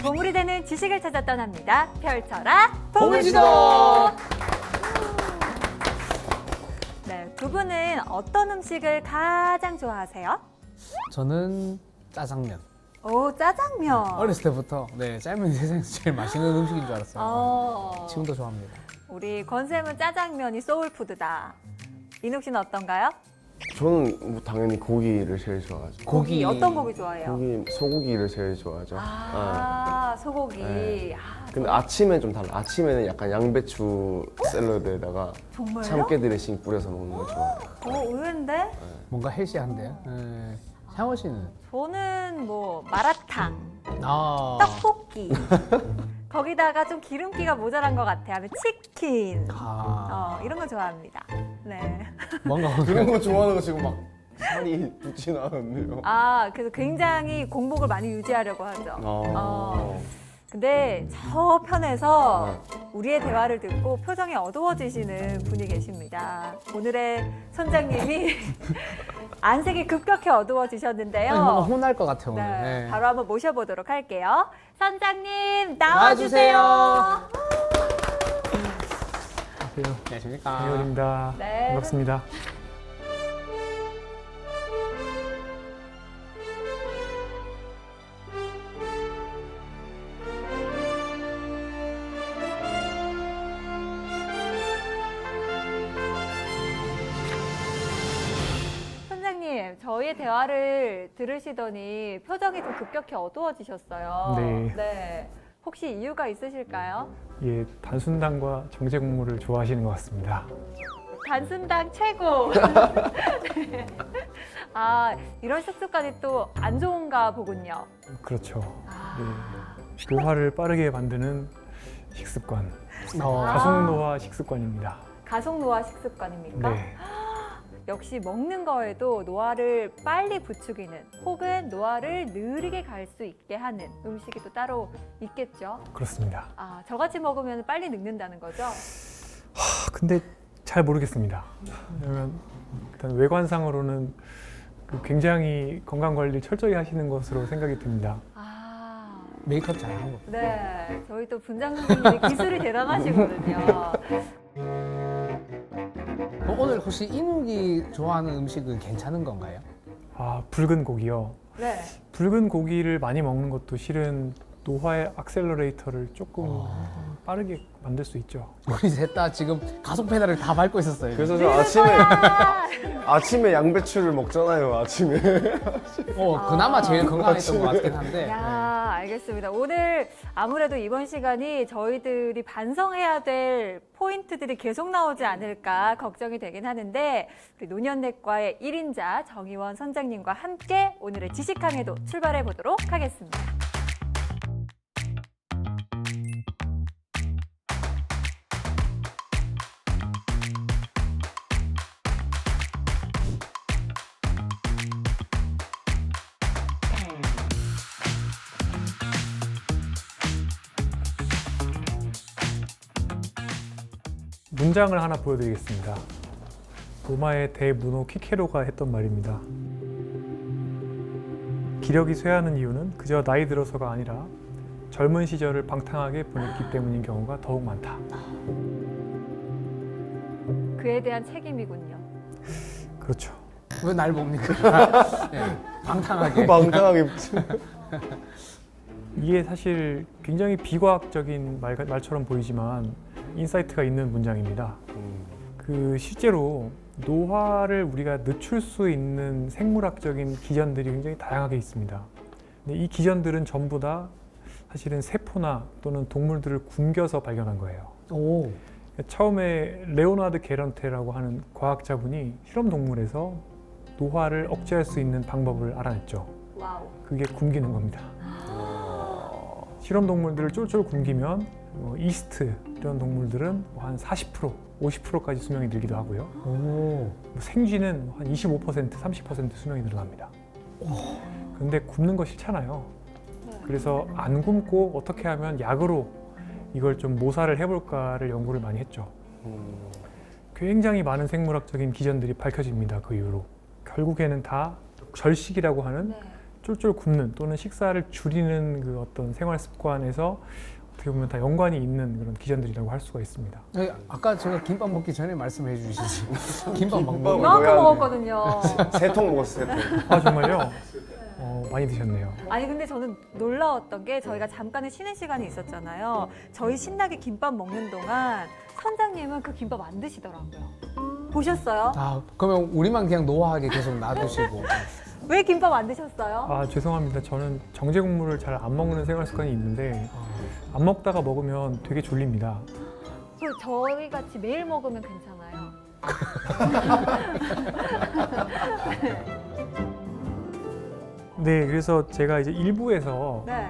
보물이 되는 지식을 찾아 떠납니다. 펼쳐라 보물지도! 네, 두 분은 어떤 음식을 가장 좋아하세요? 저는 짜장면. 오, 짜장면. 어렸을 때부터 짜장면이 세상에서 제일 맛있는 음식인 줄 알았어요. 지금도 좋아합니다. 우리 권쌤은 짜장면이 소울푸드다. 인욱 씨는 어떤가요? 저는 뭐 당연히 고기를 제일 좋아하죠. 고기 어떤 고기 좋아해요? 소고기를 제일 좋아하죠. 소고기. 네. 아, 근데 아침엔 좀 달라. 아침에는 약간 양배추 샐러드에다가 정말요? 참깨 드레싱 뿌려서 먹는 걸 좋아해요. 의외인데? 뭔가 헬시한데요? 샤워 씨는? 저는 뭐 마라탕, 아, 떡볶이. 거기다가 좀 기름기가 모자란 것 같아요. 하면 치킨. 이런 거 좋아합니다. 네. 뭔가 그런 거 좋아하는 거 지금 막 살이 붙진 않았네요. 그래서 굉장히 공복을 많이 유지하려고 하죠. 근데 저 편에서 우리의 대화를 듣고 표정이 어두워지시는 분이 계십니다. 오늘의 선장님이 안색이 급격히 어두워지셨는데요. 뭔가 혼날 것 같아요, 오늘. 네, 네. 바로 한번 모셔보도록 할게요. 선장님 나와주세요. 나와주세요. 안녕하십니까. 배우입니다. 네. 반갑습니다. 선장님, 저희의 대화를 들으시더니 표정이 좀 급격히 어두워지셨어요. 네. 혹시 이유가 있으실까요? 예, 단순당과 정제 국물을 좋아하시는 것 같습니다. 단순당 최고. 네. 이런 식습관이 또 안 좋은가 보군요. 그렇죠. 네. 노화를 빠르게 만드는 식습관. 가속노화 식습관입니다. 가속노화 식습관입니까? 네. 역시 먹는 거에도 노화를 빨리 부추기는 혹은 노화를 느리게 갈 수 있게 하는 음식이 또 따로 있겠죠. 그렇습니다. 저같이 먹으면 빨리 늙는다는 거죠? 근데 잘 모르겠습니다. 왜냐면 일단 외관상으로는 굉장히 건강 관리 철저히 하시는 것으로 생각이 듭니다. 메이크업 잘하는 거. 네, 저희 또 분장 선생님이 기술이 대단하시거든요. 오늘 혹시 인욱이 좋아하는 음식은 괜찮은 건가요? 붉은 고기요. 네. 붉은 고기를 많이 먹는 것도 실은 노화의 액셀러레이터를 조금 빠르게 만들 수 있죠. 우리 셋 다 지금 가속 페달을 다 밟고 있었어요. 그래서 저 아침에 양배추를 먹잖아요. 아침에. 그나마 제일 건강했던 것 같긴 한데. 알겠습니다. 오늘 아무래도 이번 시간이 저희들이 반성해야 될 포인트들이 계속 나오지 않을까 걱정이 되긴 하는데 우리 노년내과의 1인자 정의원 선장님과 함께 오늘의 지식항해도 출발해 보도록 하겠습니다. 문장을 하나 보여드리겠습니다. 로마의 대문호 키케로가 했던 말입니다. 기력이 쇠하는 이유는 그저 나이 들어서가 아니라 젊은 시절을 방탕하게 보냈기 때문인 경우가 더욱 많다. 그에 대한 책임이군요. 그렇죠. 왜 날 봅니까? 방탕하게. 방탕하게. 이게 사실 굉장히 비과학적인 말처럼 보이지만 인사이트가 있는 문장입니다. 실제로 노화를 우리가 늦출 수 있는 생물학적인 기전들이 굉장히 다양하게 있습니다. 근데 이 기전들은 전부 다 사실은 세포나 또는 동물들을 굶겨서 발견한 거예요. 처음에 레오나르드 게런테라고 하는 과학자분이 실험 동물에서 노화를 억제할 수 있는 방법을 알아냈죠. 와우. 그게 굶기는 겁니다. 실험 동물들을 쫄쫄 굶기면 이스트 이런 동물들은 한 40%, 50%까지 수명이 늘기도 하고요. 생쥐는 한 25%, 30% 수명이 늘어납니다. 그런데 굶는 거 싫잖아요. 그래서 안 굶고 어떻게 하면 약으로 이걸 좀 모사를 해볼까를 연구를 많이 했죠. 굉장히 많은 생물학적인 기전들이 밝혀집니다. 그 이후로. 결국에는 다 절식이라고 하는 쫄쫄 굶는 또는 식사를 줄이는 그 어떤 생활 습관에서 어떻게 보면 다 연관이 있는 그런 기전들이라고 할 수가 있습니다. 아까 제가 김밥 먹기 전에 말씀해 주시지. 김밥 막 김밥을 먹으면 넣어야 이만큼 돼. 먹었거든요. 3통 먹었어, 3통. 아 정말요? 많이 드셨네요. 아니 근데 저는 놀라웠던 게 저희가 잠깐의 쉬는 시간이 있었잖아요. 저희 신나게 김밥 먹는 동안 선장님은 그 김밥 안 드시더라고요. 보셨어요? 아, 그러면 우리만 그냥 노화하게 계속 놔두시고. 왜 김밥 안 드셨어요? 아 죄송합니다. 저는 정제 국물을 잘 안 먹는 생활 습관이 있는데 안 먹다가 먹으면 되게 졸립니다. 그 저희 같이 매일 먹으면 괜찮아요. 네, 그래서 제가 이제 일부에서 네.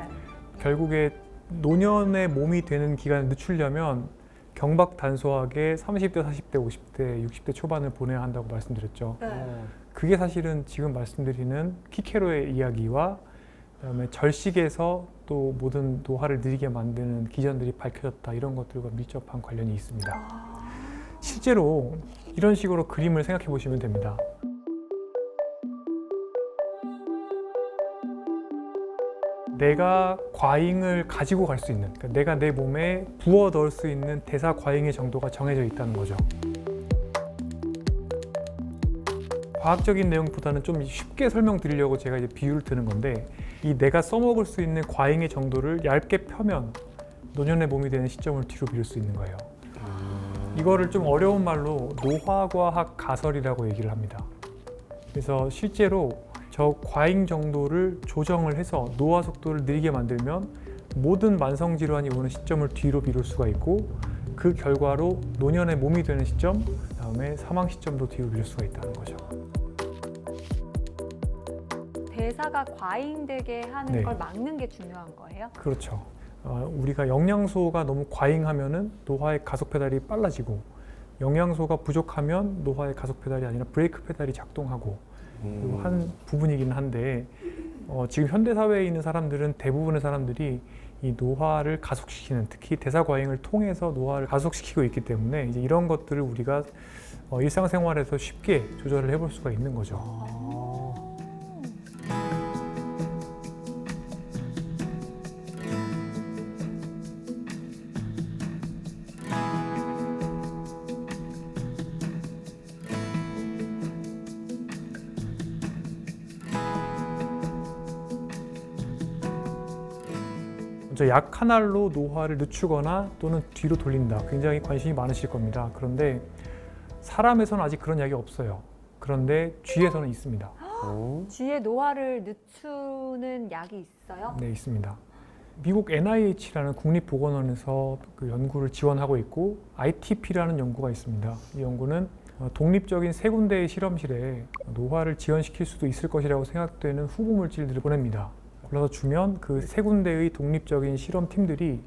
결국에 노년의 몸이 되는 기간을 늦추려면 경박단소하게 30대, 40대, 50대, 60대 초반을 보내야 한다고 말씀드렸죠. 네. 그게 사실은 지금 말씀드리는 키케로의 이야기와 그다음에 절식에서 또 모든 노화를 느리게 만드는 기전들이 밝혀졌다 이런 것들과 밀접한 관련이 있습니다. 실제로 이런 식으로 그림을 생각해 보시면 됩니다. 내가 과잉을 가지고 갈 수 있는, 그러니까 내가 내 몸에 부어 넣을 수 있는 대사 과잉의 정도가 정해져 있다는 거죠. 과학적인 내용보다는 좀 쉽게 설명드리려고 제가 이제 비유를 드는 건데, 이 내가 써먹을 수 있는 과잉의 정도를 얇게 펴면 노년의 몸이 되는 시점을 뒤로 미룰 수 있는 거예요. 이거를 좀 어려운 말로 노화과학 가설이라고 얘기를 합니다. 그래서 실제로 저 과잉 정도를 조정을 해서 노화 속도를 느리게 만들면 모든 만성 질환이 오는 시점을 뒤로 미룰 수가 있고, 그 결과로 노년의 몸이 되는 시점, 그다음에 사망 시점도 뒤로 미룰 수가 있다는 거죠. 대사가 과잉되게 하는 네. 걸 막는 게 중요한 거예요? 그렇죠. 우리가 영양소가 너무 과잉하면은 노화의 가속 페달이 빨라지고, 영양소가 부족하면 노화의 가속 페달이 아니라 브레이크 페달이 작동하고, 그리고 한 부분이긴 한데 지금 현대 사회에 있는 사람들은 대부분의 사람들이 이 노화를 가속시키는, 특히 대사 과잉을 통해서 노화를 가속시키고 있기 때문에 이제 이런 것들을 우리가 일상생활에서 쉽게 조절을 해볼 수가 있는 거죠. 먼저 약 한 알로 노화를 늦추거나 또는 뒤로 돌린다. 굉장히 관심이 많으실 겁니다. 그런데 사람에서는 아직 그런 약이 없어요. 그런데 쥐에서는 있습니다. 쥐의 노화를 늦추는 약이 있어요? 네, 있습니다. 미국 NIH라는 국립보건원에서 그 연구를 지원하고 있고, ITP라는 연구가 있습니다. 이 연구는 독립적인 세 군데의 실험실에 노화를 지연시킬 수도 있을 것이라고 생각되는 후보 물질들을 보냅니다. 골라서 주면 그 세 군데의 독립적인 실험팀들이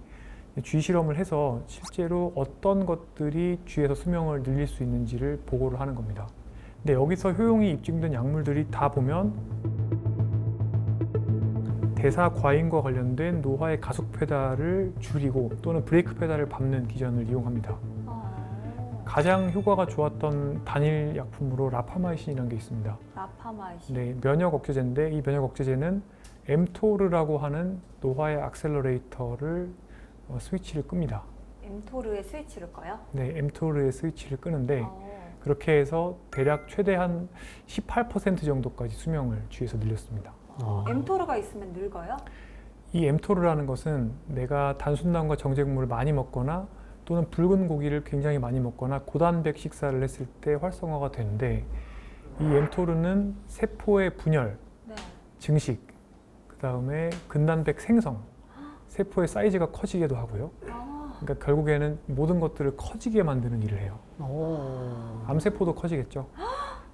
쥐 실험을 해서 실제로 어떤 것들이 쥐에서 수명을 늘릴 수 있는지를 보고를 하는 겁니다. 근데 여기서 효용이 입증된 약물들이 다 보면 대사 과잉과 관련된 노화의 가속 페달을 줄이고 또는 브레이크 페달을 밟는 기전을 이용합니다. 가장 효과가 좋았던 단일 약품으로 라파마이신이라는 게 있습니다. 라파마이신. 네, 면역 억제제인데 이 면역 억제제는 엠토르라고 하는 노화의 액셀러레이터를 스위치를 끕니다. 엠토르의 스위치를 꺼요? 네, 엠토르의 스위치를 끄는데 어. 그렇게 해서 대략 최대 한 18% 정도까지 수명을 쥐에서 늘렸습니다. 엠토르가 있으면 늙어요? 이 엠토르라는 것은 내가 단순당과 정제국물을 많이 먹거나 또는 붉은 고기를 굉장히 많이 먹거나 고단백 식사를 했을 때 활성화가 되는데, 이 엠토르는 세포의 분열, 네. 증식, 그 다음에 근단백 생성, 세포의 사이즈가 커지기도 하고요. 그러니까 결국에는 모든 것들을 커지게 만드는 일을 해요. 암세포도 커지겠죠.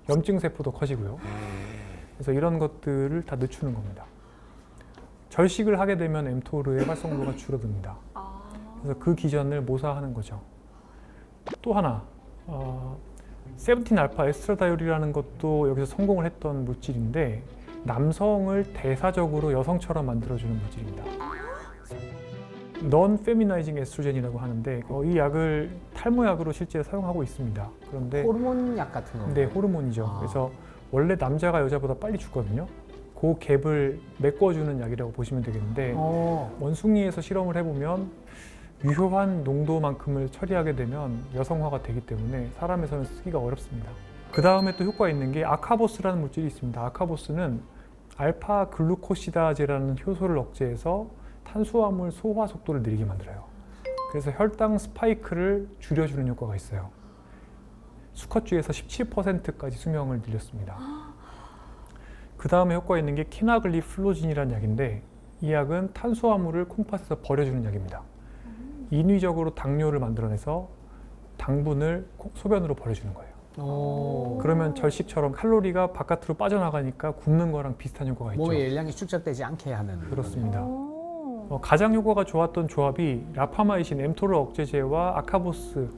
염증세포도 커지고요. 그래서 이런 것들을 다 늦추는 겁니다. 절식을 하게 되면 엠토르의 활성도가 줄어듭니다. 그래서 그 기전을 모사하는 거죠. 또 하나, 세븐틴 알파 에스트라다올이라는 것도 여기서 성공을 했던 물질인데, 남성을 대사적으로 여성처럼 만들어주는 물질입니다. 넌 페미나이징 에스트로겐이라고 하는데 이 약을 탈모약으로 실제 사용하고 있습니다. 그런데 호르몬 약 같은 거. 네, 호르몬이죠. 그래서 원래 남자가 여자보다 빨리 죽거든요. 그 갭을 메꿔주는 약이라고 보시면 되겠는데 원숭이에서 실험을 해보면 유효한 농도만큼을 처리하게 되면 여성화가 되기 때문에 사람에서는 쓰기가 어렵습니다. 그 다음에 또 효과가 있는 게 아카보스라는 물질이 있습니다. 아카보스는 알파 글루코시다제라는 효소를 억제해서 탄수화물 소화 속도를 느리게 만들어요. 그래서 혈당 스파이크를 줄여주는 효과가 있어요. 수컷쥐에서 17%까지 수명을 늘렸습니다. 그 다음에 효과가 있는 게 키나글리플로진이라는 약인데 이 약은 탄수화물을 콩팥에서 버려주는 약입니다. 인위적으로 당뇨를 만들어내서 당분을 소변으로 버려주는 거예요. 그러면 절식처럼 칼로리가 바깥으로 빠져나가니까 굶는 거랑 비슷한 효과가 있죠. 몸에 열량이 축적되지 않게 하는. 그렇습니다. 오. 가장 효과가 좋았던 조합이 라파마이신 엠토르 억제제와 아카보스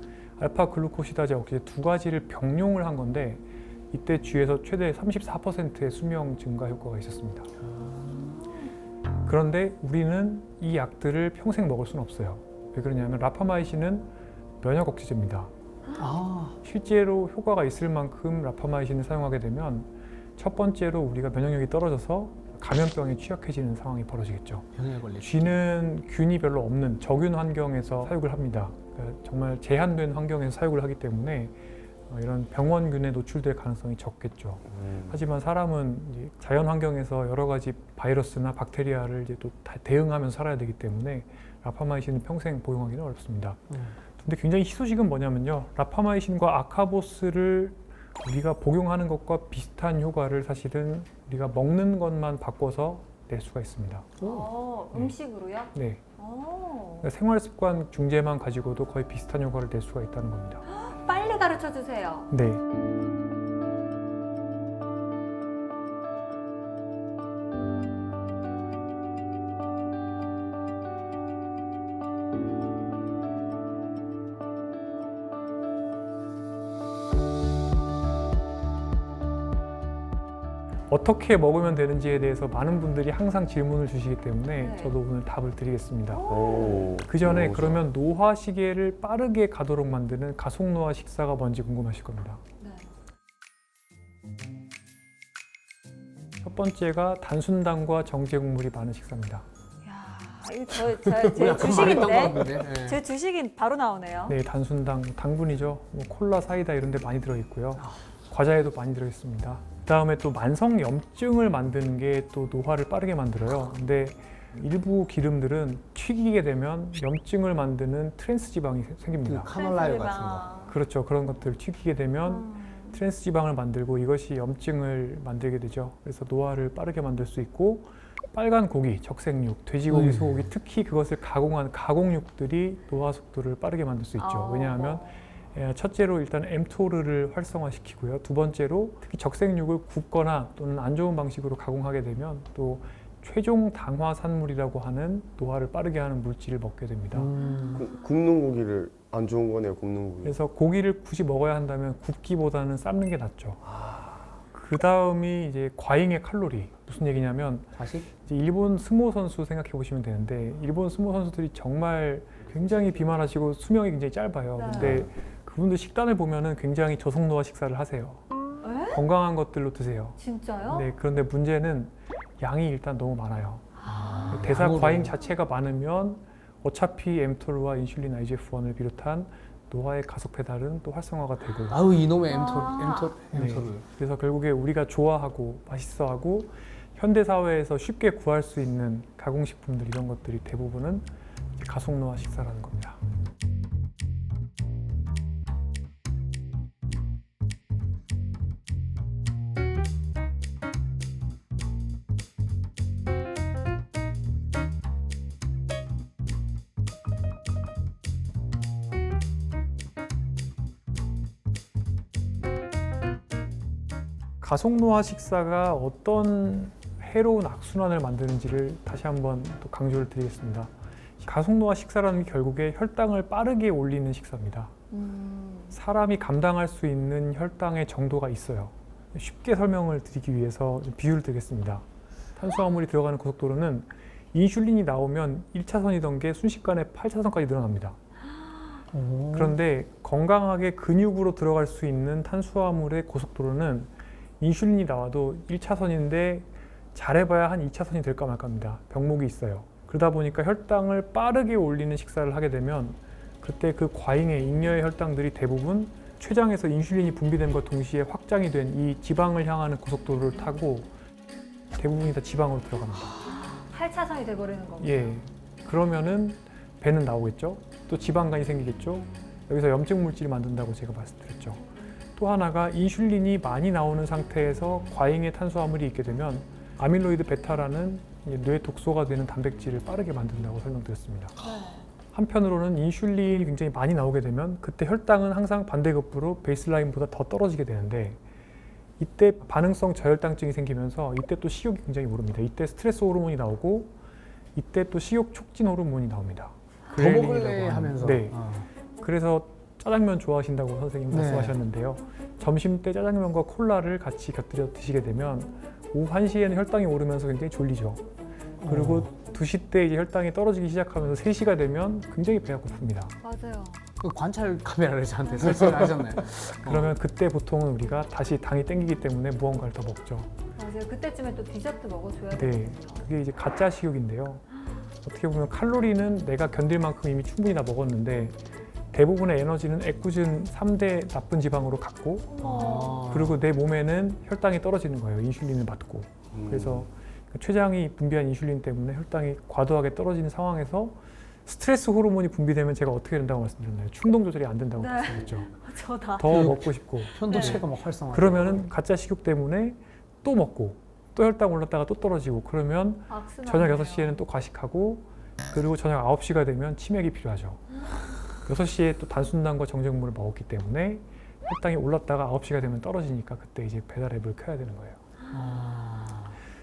알파 글루코시다제 억제제 두 가지를 병용을 한 건데 이때 쥐에서 최대 34%의 수명 증가 효과가 있었습니다. 그런데 우리는 이 약들을 평생 먹을 수는 없어요. 왜 그러냐면 라파마이신은 면역 억제제입니다. 실제로 효과가 있을 만큼 라파마이신을 사용하게 되면 첫 번째로 우리가 면역력이 떨어져서 감염병에 취약해지는 상황이 벌어지겠죠. 병에 걸릴 수 쥐는 균이 별로 없는 적윤 환경에서 사육을 합니다. 그러니까 정말 제한된 환경에서 사육을 하기 때문에 이런 병원균에 노출될 가능성이 적겠죠. 하지만 사람은 이제 자연 환경에서 여러 가지 바이러스나 박테리아를 이제 또 대응하면서 살아야 되기 때문에 라파마이신은 평생 복용하기는 어렵습니다. 근데 굉장히 희소식은 뭐냐면요. 라파마이신과 아카보스를 우리가 복용하는 것과 비슷한 효과를 사실은 우리가 먹는 것만 바꿔서 낼 수가 있습니다. 음식으로요? 네. 오. 그러니까 생활 습관 중재만 가지고도 거의 비슷한 효과를 낼 수가 있다는 겁니다. 빨리 가르쳐 주세요. 네. 어떻게 먹으면 되는지에 대해서 많은 분들이 항상 질문을 주시기 때문에 네. 저도 오늘 답을 드리겠습니다. 오. 그 전에 그러면 노화 시계를 빠르게 가도록 만드는 가속 노화 식사가 뭔지 궁금하실 겁니다. 네. 첫 번째가 단순당과 정제 국물이 많은 식사입니다. 야, 이거 제 주식인데. 제 주식인 바로 나오네요. 네, 단순당, 당분이죠. 뭐 콜라, 사이다 이런 데 많이 들어있고요. 과자에도 많이 들어있습니다. 그다음에 또 만성 염증을 만드는 게 또 노화를 빠르게 만들어요. 근데 일부 기름들은 튀기게 되면 염증을 만드는 트랜스 지방이 생깁니다. 카놀라유 같은 거. 그렇죠. 그런 것들을 튀기게 되면 트랜스 지방을 만들고 이것이 염증을 만들게 되죠. 그래서 노화를 빠르게 만들 수 있고 빨간 고기, 적색육, 돼지고기, 소고기 특히 그것을 가공한 가공육들이 노화 속도를 빠르게 만들 수 있죠. 왜냐하면 첫째로 일단 엠토르를 활성화시키고요. 두 번째로 특히 적색육을 굽거나 또는 안 좋은 방식으로 가공하게 되면 또 최종 당화 산물이라고 하는 노화를 빠르게 하는 물질을 먹게 됩니다. 굽는 고기를 안 좋은 거네요. 굽는 고기. 그래서 고기를 굳이 먹어야 한다면 굽기보다는 삶는 게 낫죠. 그 다음이 이제 과잉의 칼로리. 무슨 얘기냐면 다시? 이제 일본 스모 선수 생각해 보시면 되는데 일본 스모 선수들이 정말 굉장히 비만하시고 수명이 굉장히 짧아요. 네. 근데 그분들 식단을 보면은 굉장히 저속노화 식사를 하세요. 건강한 것들로 드세요. 진짜요? 네, 그런데 문제는 양이 일단 너무 많아요. 대사 양으로. 과잉 자체가 많으면 어차피 엠토르와 인슐린 IGF-1을 비롯한 노화의 가속 페달은 또 활성화가 되고 아우 이놈의 아. 엠토르. 그래서 결국에 우리가 좋아하고 맛있어하고 현대 사회에서 쉽게 구할 수 있는 가공식품들 이런 것들이 대부분은 이제 가속노화 식사라는 겁니다. 가속노화 식사가 어떤 해로운 악순환을 만드는지를 다시 한번 또 강조를 드리겠습니다. 가속노화 식사라는 게 결국에 혈당을 빠르게 올리는 식사입니다. 사람이 감당할 수 있는 혈당의 정도가 있어요. 쉽게 설명을 드리기 위해서 비유를 드리겠습니다. 탄수화물이 들어가는 고속도로는 인슐린이 나오면 1차선이던 게 순식간에 8차선까지 늘어납니다. 그런데 건강하게 근육으로 들어갈 수 있는 탄수화물의 고속도로는 인슐린이 나와도 1차선인데 잘해봐야 한 2차선이 될까 말까입니다. 병목이 있어요. 그러다 보니까 혈당을 빠르게 올리는 식사를 하게 되면 그때 그 과잉의 잉여의 혈당들이 대부분 췌장에서 인슐린이 분비됨과 동시에 확장이 된 이 지방을 향하는 고속도로를 타고 대부분이 다 지방으로 들어갑니다. 8차선이 돼버리는 겁니다. 예, 그러면은 배는 나오겠죠. 또 지방간이 생기겠죠. 여기서 염증 물질이 만든다고 제가 말씀드렸죠. 또 하나가 인슐린이 많이 나오는 상태에서 과잉의 탄수화물이 있게 되면 아밀로이드 베타라는 뇌 독소가 되는 단백질을 빠르게 만든다고 설명드렸습니다. 한편으로는 인슐린이 굉장히 많이 나오게 되면 그때 혈당은 항상 반대급부로 베이스라인보다 더 떨어지게 되는데 이때 반응성 저혈당증이 생기면서 이때 또 식욕이 굉장히 오릅니다. 이때 스트레스 호르몬이 나오고 이때 또 식욕 촉진 호르몬이 나옵니다. 더 그렐린이라고 먹을래 하는. 하면서. 네. 그래서 짜장면 좋아하신다고 선생님 네. 말씀하셨는데요. 점심 때 짜장면과 콜라를 같이 곁들여 드시게 되면 오후 1시에는 혈당이 오르면서 굉장히 졸리죠. 그리고 2시 때 이제 혈당이 떨어지기 시작하면서 3시가 되면 굉장히 배가 고픕니다. 맞아요. 그 관찰 카메라를 저한테 설치를 하셨나요? 그러면 그때 보통은 우리가 다시 당이 땡기기 때문에 무언가를 더 먹죠. 맞아요. 그때쯤에 또 디저트 먹어줘야 네, 돼요. 그게 이제 가짜 식욕인데요. 어떻게 보면 칼로리는 내가 견딜 만큼 이미 충분히 다 먹었는데 대부분의 에너지는 애꿎은 3대 나쁜 지방으로 갔고 그리고 내 몸에는 혈당이 떨어지는 거예요. 인슐린을 받고. 그래서 췌장이 분비한 인슐린 때문에 혈당이 과도하게 떨어지는 상황에서 스트레스 호르몬이 분비되면 제가 어떻게 된다고 말씀드렸나요? 충동 조절이 안 된다고 네. 말씀드렸죠. 저다. 더 먹고 싶고 편도체가 막 활성화. 그러면은 가짜 식욕 때문에 또 먹고 또 혈당 올랐다가 또 떨어지고 그러면 저녁 6시에는 또 과식하고 그리고 저녁 9시가 되면 치맥이 필요하죠. 6시에 또 단순당과 정제물을 먹었기 때문에 혈당이 올랐다가 9시가 되면 떨어지니까 그때 이제 배달 앱을 켜야 되는 거예요.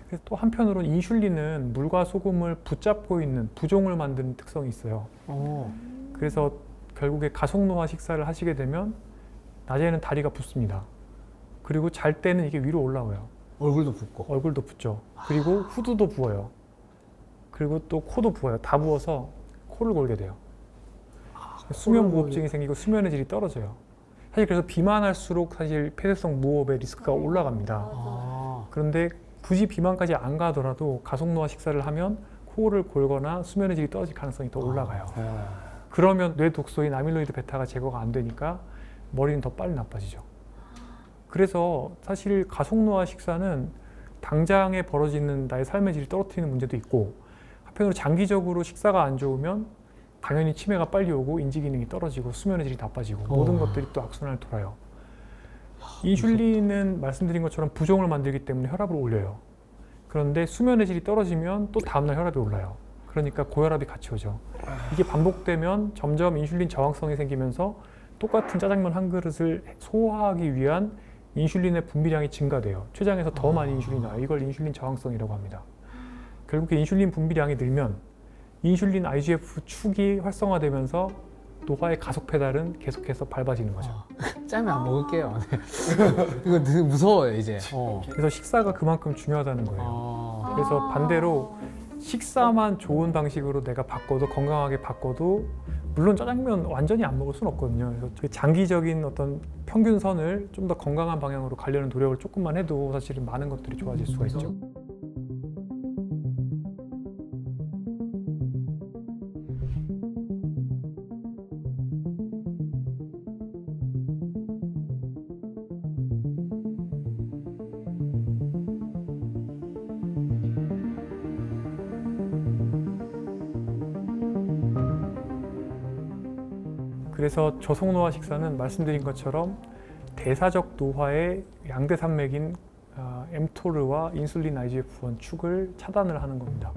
그래서 또 한편으로는 인슐린은 물과 소금을 붙잡고 있는 부종을 만드는 특성이 있어요. 그래서 결국에 가속노화 식사를 하시게 되면 낮에는 다리가 붓습니다. 그리고 잘 때는 이게 위로 올라와요. 얼굴도 붓고. 얼굴도 붓죠. 그리고 후두도 부어요. 그리고 또 코도 부어요. 다 부어서 코를 골게 돼요. 수면 무호흡증이 생기고 수면의 질이 떨어져요. 사실 그래서 비만할수록 사실 폐쇄성 무호흡의 리스크가 올라갑니다. 그런데 굳이 비만까지 안 가더라도 가속노화 식사를 하면 코를 골거나 수면의 질이 떨어질 가능성이 더 올라가요. 그러면 뇌 독소인 아밀로이드 베타가 제거가 안 되니까 머리는 더 빨리 나빠지죠. 그래서 사실 가속노화 식사는 당장에 벌어지는 나의 삶의 질을 떨어뜨리는 문제도 있고 한편으로 장기적으로 식사가 안 좋으면 당연히 치매가 빨리 오고 인지 기능이 떨어지고 수면의 질이 나빠지고 모든 것들이 또 악순환을 돌아요. 인슐린은 말씀드린 것처럼 부종을 만들기 때문에 혈압을 올려요. 그런데 수면의 질이 떨어지면 또 다음날 혈압이 올라요. 그러니까 고혈압이 같이 오죠. 이게 반복되면 점점 인슐린 저항성이 생기면서 똑같은 짜장면 한 그릇을 소화하기 위한 인슐린의 분비량이 증가돼요. 췌장에서 더 많이 인슐린이 나와요. 이걸 인슐린 저항성이라고 합니다. 결국에 인슐린 분비량이 늘면 인슐린 IGF 축이 활성화되면서 노화의 가속 페달은 계속해서 밟아지는 거죠. 짜면 안 먹을게요. 네. 이거 되게 무서워요 이제. 그래서 식사가 그만큼 중요하다는 거예요. 그래서 반대로 식사만 좋은 방식으로 내가 바꿔도 건강하게 바꿔도 물론 짜장면 완전히 안 먹을 수는 없거든요. 그래서 그 장기적인 어떤 평균선을 좀 더 건강한 방향으로 가려는 노력을 조금만 해도 사실은 많은 것들이 좋아질 수가 있죠. 그래서 저속노화 식사는 말씀드린 것처럼 대사적 노화의 양대 산맥인 mTOR와 인슐린 IGF-1 축을 차단을 하는 겁니다.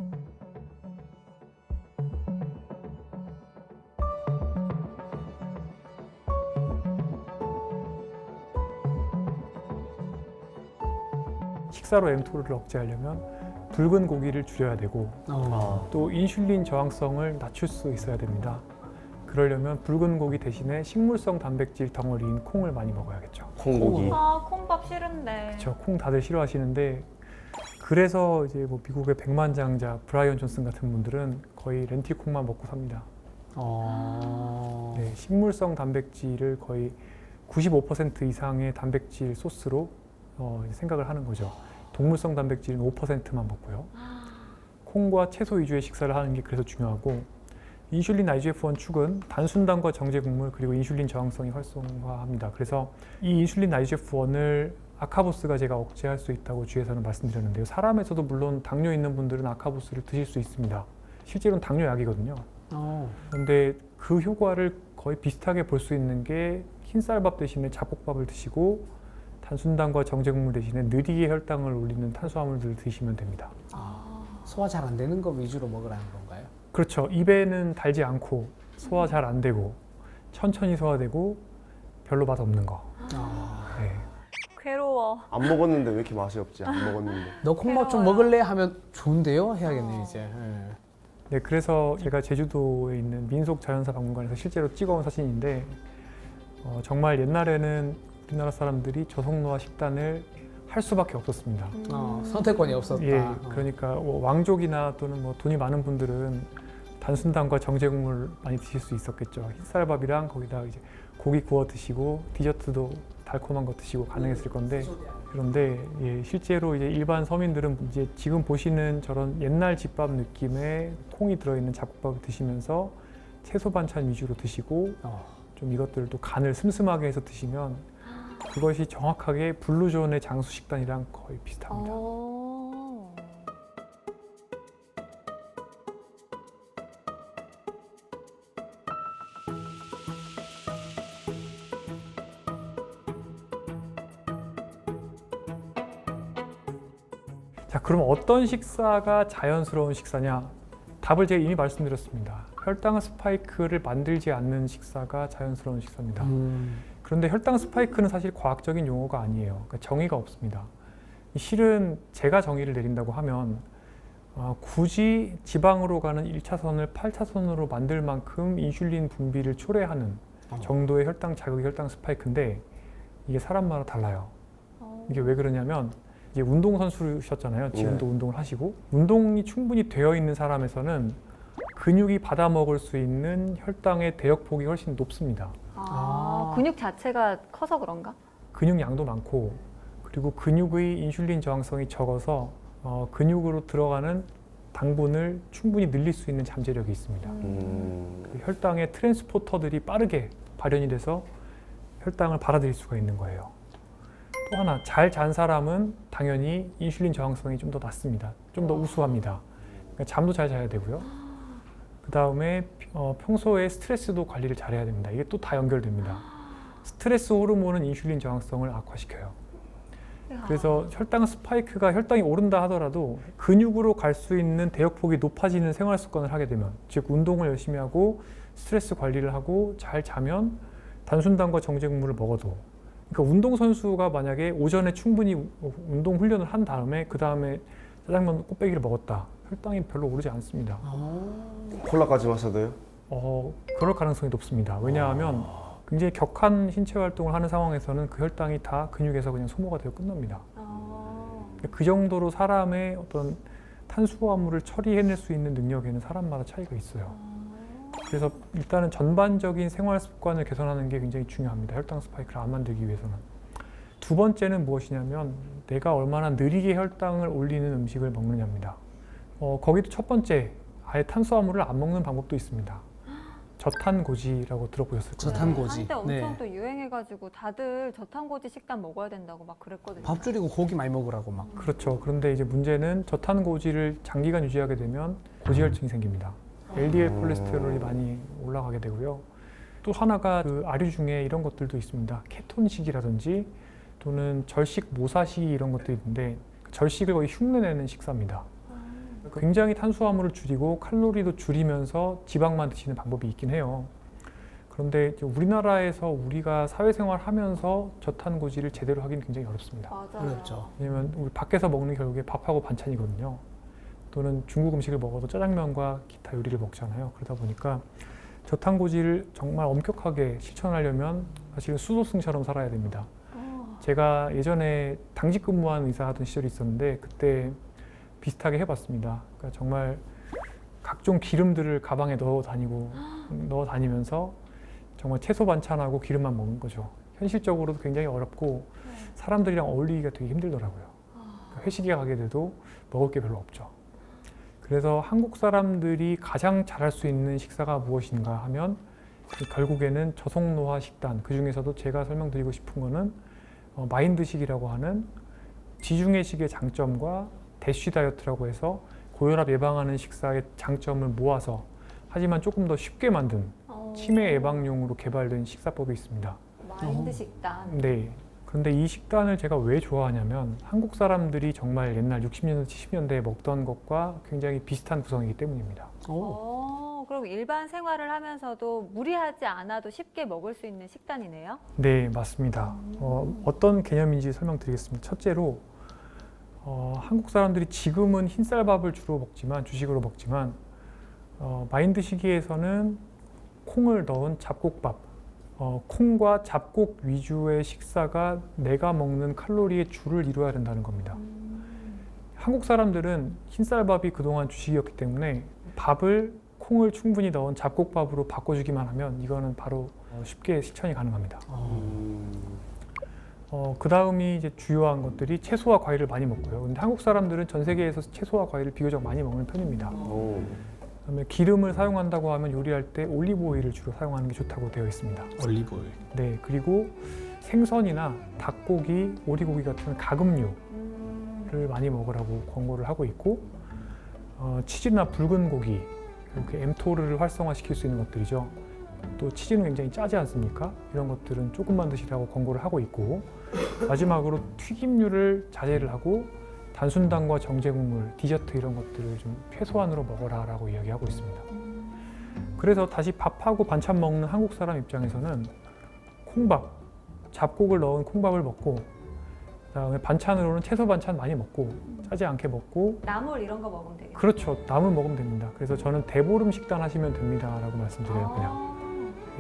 식사로 mTOR를 억제하려면 붉은 고기를 줄여야 되고 또 인슐린 저항성을 낮출 수 있어야 됩니다. 그러려면 붉은 고기 대신에 식물성 단백질 덩어리인 콩을 많이 먹어야겠죠. 콩고기. 아, 콩밥 싫은데. 그렇죠. 콩 다들 싫어하시는데 그래서 이제 뭐 미국의 백만장자 브라이언 존슨 같은 분들은 거의 렌틸 콩만 먹고 삽니다. 네, 식물성 단백질을 거의 95% 이상의 단백질 소스로 생각을 하는 거죠. 동물성 단백질은 5%만 먹고요. 콩과 채소 위주의 식사를 하는 게 그래서 중요하고 인슐린 IGF-1 축은 단순당과 정제 곡물 그리고 인슐린 저항성이 활성화합니다. 그래서 이 인슐린 IGF-1을 아카보스가 제가 억제할 수 있다고 주에서는 말씀드렸는데요. 사람에서도 물론 당뇨 있는 분들은 아카보스를 드실 수 있습니다. 실제로는 당뇨약이거든요. 그런데 그 효과를 거의 비슷하게 볼 수 있는 게 흰쌀밥 대신에 잡곡밥을 드시고 단순당과 정제곡물 대신에 느리게 혈당을 올리는 탄수화물들을 드시면 됩니다. 소화 잘 안 되는 거 위주로 먹으라는 건가요? 그렇죠. 입에는 달지 않고 소화 잘 안 되고 천천히 소화되고 별로 맛 없는 거. 네. 괴로워. 안 먹었는데 왜 이렇게 맛이 없지? 안 먹었는데. 너 콩밥 좀 괴로워요. 먹을래? 하면 좋은데요? 해야겠네 이제. 예. 네, 그래서 제가 제주도에 있는 민속 자연사 박물관에서 실제로 찍어온 사진인데 정말 옛날에는 우리나라 사람들이 저속노화 식단을 할 수밖에 없었습니다. 선택권이 없었다. 예, 그러니까 왕족이나 또는 뭐 돈이 많은 분들은 단순당과 정제국물 많이 드실 수 있었겠죠. 흰쌀밥이랑 거기다 이제 고기 구워 드시고 디저트도 달콤한 거 드시고 가능했을 건데 그런데 예, 실제로 이제 일반 서민들은 이제 지금 보시는 저런 옛날 집밥 느낌의 콩이 들어있는 잡곡밥을 드시면서 채소 반찬 위주로 드시고 좀 이것들을 또 간을 슴슴하게 해서 드시면 그것이 정확하게 블루존의 장수 식단이랑 거의 비슷합니다. 자, 그럼 어떤 식사가 자연스러운 식사냐? 답을 제가 이미 말씀드렸습니다. 혈당 스파이크를 만들지 않는 식사가 자연스러운 식사입니다. 그런데 혈당 스파이크는 사실 과학적인 용어가 아니에요. 그러니까 정의가 없습니다. 실은 제가 정의를 내린다고 하면 굳이 지방으로 가는 1차선을 8차선으로 만들 만큼 인슐린 분비를 초래하는 정도의 혈당 자극 혈당 스파이크인데 이게 사람마다 달라요. 이게 왜 그러냐면 이제 운동선수셨잖아요. 지금도 운동을 하시고 운동이 충분히 되어 있는 사람에서는 근육이 받아먹을 수 있는 혈당의 대역폭이 훨씬 높습니다. 근육 자체가 커서 그런가? 근육 양도 많고 그리고 근육의 인슐린 저항성이 적어서 근육으로 들어가는 당분을 충분히 늘릴 수 있는 잠재력이 있습니다. 그 혈당의 트랜스포터들이 빠르게 발현이 돼서 혈당을 받아들일 수가 있는 거예요. 또 하나, 잘 잔 사람은 당연히 인슐린 저항성이 좀 더 낮습니다. 좀 더 우수합니다. 그러니까 잠도 잘 자야 되고요. 그 다음에 평소에 스트레스도 관리를 잘해야 됩니다. 이게 또 다 연결됩니다. 스트레스 호르몬은 인슐린 저항성을 악화시켜요. 그래서 혈당 스파이크가 혈당이 오른다 하더라도 근육으로 갈 수 있는 대역폭이 높아지는 생활 습관을 하게 되면 즉 운동을 열심히 하고 스트레스 관리를 하고 잘 자면 단순당과 정제국물을 먹어도 그러니까 운동선수가 만약에 오전에 충분히 운동 훈련을 한 다음에 그 다음에 짜장면 꽃배기를 먹었다. 혈당이 별로 오르지 않습니다. 콜라까지 마셔도요? 그럴 가능성이 높습니다. 왜냐하면 굉장히 격한 신체 활동을 하는 상황에서는 그 혈당이 다 근육에서 그냥 소모가 되어 끝납니다. 그 정도로 사람의 어떤 탄수화물을 처리해낼 수 있는 능력에는 사람마다 차이가 있어요. 그래서 일단은 전반적인 생활 습관을 개선하는 게 굉장히 중요합니다. 혈당 스파이크를 안 만들기 위해서는. 두 번째는 무엇이냐면 내가 얼마나 느리게 혈당을 올리는 음식을 먹느냐입니다. 거기도 첫 번째, 아예 탄수화물을 안 먹는 방법도 있습니다. 저탄고지라고 들어보셨을 거예요. 저탄고지. 한때 엄청 네. 또 유행해가지고 다들 저탄고지 식단 먹어야 된다고 막 그랬거든요. 밥 줄이고 고기 많이 먹으라고 막. 그렇죠. 그런데 이제 문제는 저탄고지를 장기간 유지하게 되면 고지혈증이 생깁니다. LDL 콜레스테롤이 많이 올라가게 되고요. 또 하나가 그 아류 중에 이런 것들도 있습니다. 케톤식이라든지 또는 절식 모사식 이런 것도 있는데 절식을 거의 흉내내는 식사입니다. 굉장히 탄수화물을 줄이고 칼로리도 줄이면서 지방만 드시는 방법이 있긴 해요. 그런데 이제 우리나라에서 우리가 사회생활 하면서 저탄고지를 제대로 하기는 굉장히 어렵습니다. 맞아요. 어렵죠. 왜냐면 우리 밖에서 먹는 게 결국에 밥하고 반찬이거든요. 또는 중국 음식을 먹어도 짜장면과 기타 요리를 먹잖아요. 그러다 보니까 저탄고지를 정말 엄격하게 실천하려면 사실은 수도승처럼 살아야 됩니다. 제가 예전에 당직 근무한 의사 하던 시절이 있었는데 그때 비슷하게 해봤습니다. 그러니까 정말 각종 기름들을 가방에 넣어 다니면서 정말 채소 반찬하고 기름만 먹는 거죠. 현실적으로도 굉장히 어렵고 사람들이랑 어울리기가 되게 힘들더라고요. 회식에 가게 돼도 먹을 게 별로 없죠. 그래서 한국 사람들이 가장 잘할 수 있는 식사가 무엇인가 하면 결국에는 저속노화 식단, 그 중에서도 제가 설명드리고 싶은 거는 마인드식이라고 하는 지중해식의 장점과 대쉬 다이어트라고 해서 고혈압 예방하는 식사의 장점을 모아서 하지만 조금 더 쉽게 만든 치매 예방용으로 개발된 식사법이 있습니다. 마인드 식단. 네. 그런데 이 식단을 제가 왜 좋아하냐면 한국 사람들이 정말 옛날 60년대, 70년대에 먹던 것과 굉장히 비슷한 구성이기 때문입니다. 그럼 일반 생활을 하면서도 무리하지 않아도 쉽게 먹을 수 있는 식단이네요? 네, 맞습니다. 어떤 개념인지 설명드리겠습니다. 첫째로 한국 사람들이 지금은 흰쌀밥을 주로 먹지만 주식으로 먹지만 마인드 시기에서는 콩을 넣은 잡곡밥, 콩과 잡곡 위주의 식사가 내가 먹는 칼로리의 주를 이루어야 된다는 겁니다. 한국 사람들은 흰쌀밥이 그동안 주식이었기 때문에 밥을 콩을 충분히 넣은 잡곡밥으로 바꿔주기만 하면 이거는 바로 쉽게 실천이 가능합니다. 그 다음이 이제 주요한 것들이 채소와 과일을 많이 먹고요. 근데 한국 사람들은 전 세계에서 채소와 과일을 비교적 많이 먹는 편입니다. 그다음에 기름을 사용한다고 하면 요리할 때 올리브 오일을 주로 사용하는 게 좋다고 되어 있습니다. 올리브 오일. 네, 그리고 생선이나 닭고기, 오리고기 같은 가금류를 많이 먹으라고 권고를 하고 있고 치즈나 붉은 고기, 이렇게 엠토르를 활성화시킬 수 있는 것들이죠. 또 치즈는 굉장히 짜지 않습니까? 이런 것들은 조금만 드시라고 권고를 하고 있고 마지막으로 튀김류를 자제를 하고 단순당과 정제국물, 디저트 이런 것들을 좀 최소한으로 먹어라라고 이야기하고 있습니다. 그래서 다시 밥하고 반찬 먹는 한국 사람 입장에서는 콩밥, 잡곡을 넣은 콩밥을 먹고 그다음에 반찬으로는 채소 반찬 많이 먹고 짜지 않게 먹고 나물 이런 거 먹으면 되겠네요. 그렇죠. 나물 먹으면 됩니다. 그래서 저는 대보름 식단 하시면 됩니다라고 말씀드려요. 그냥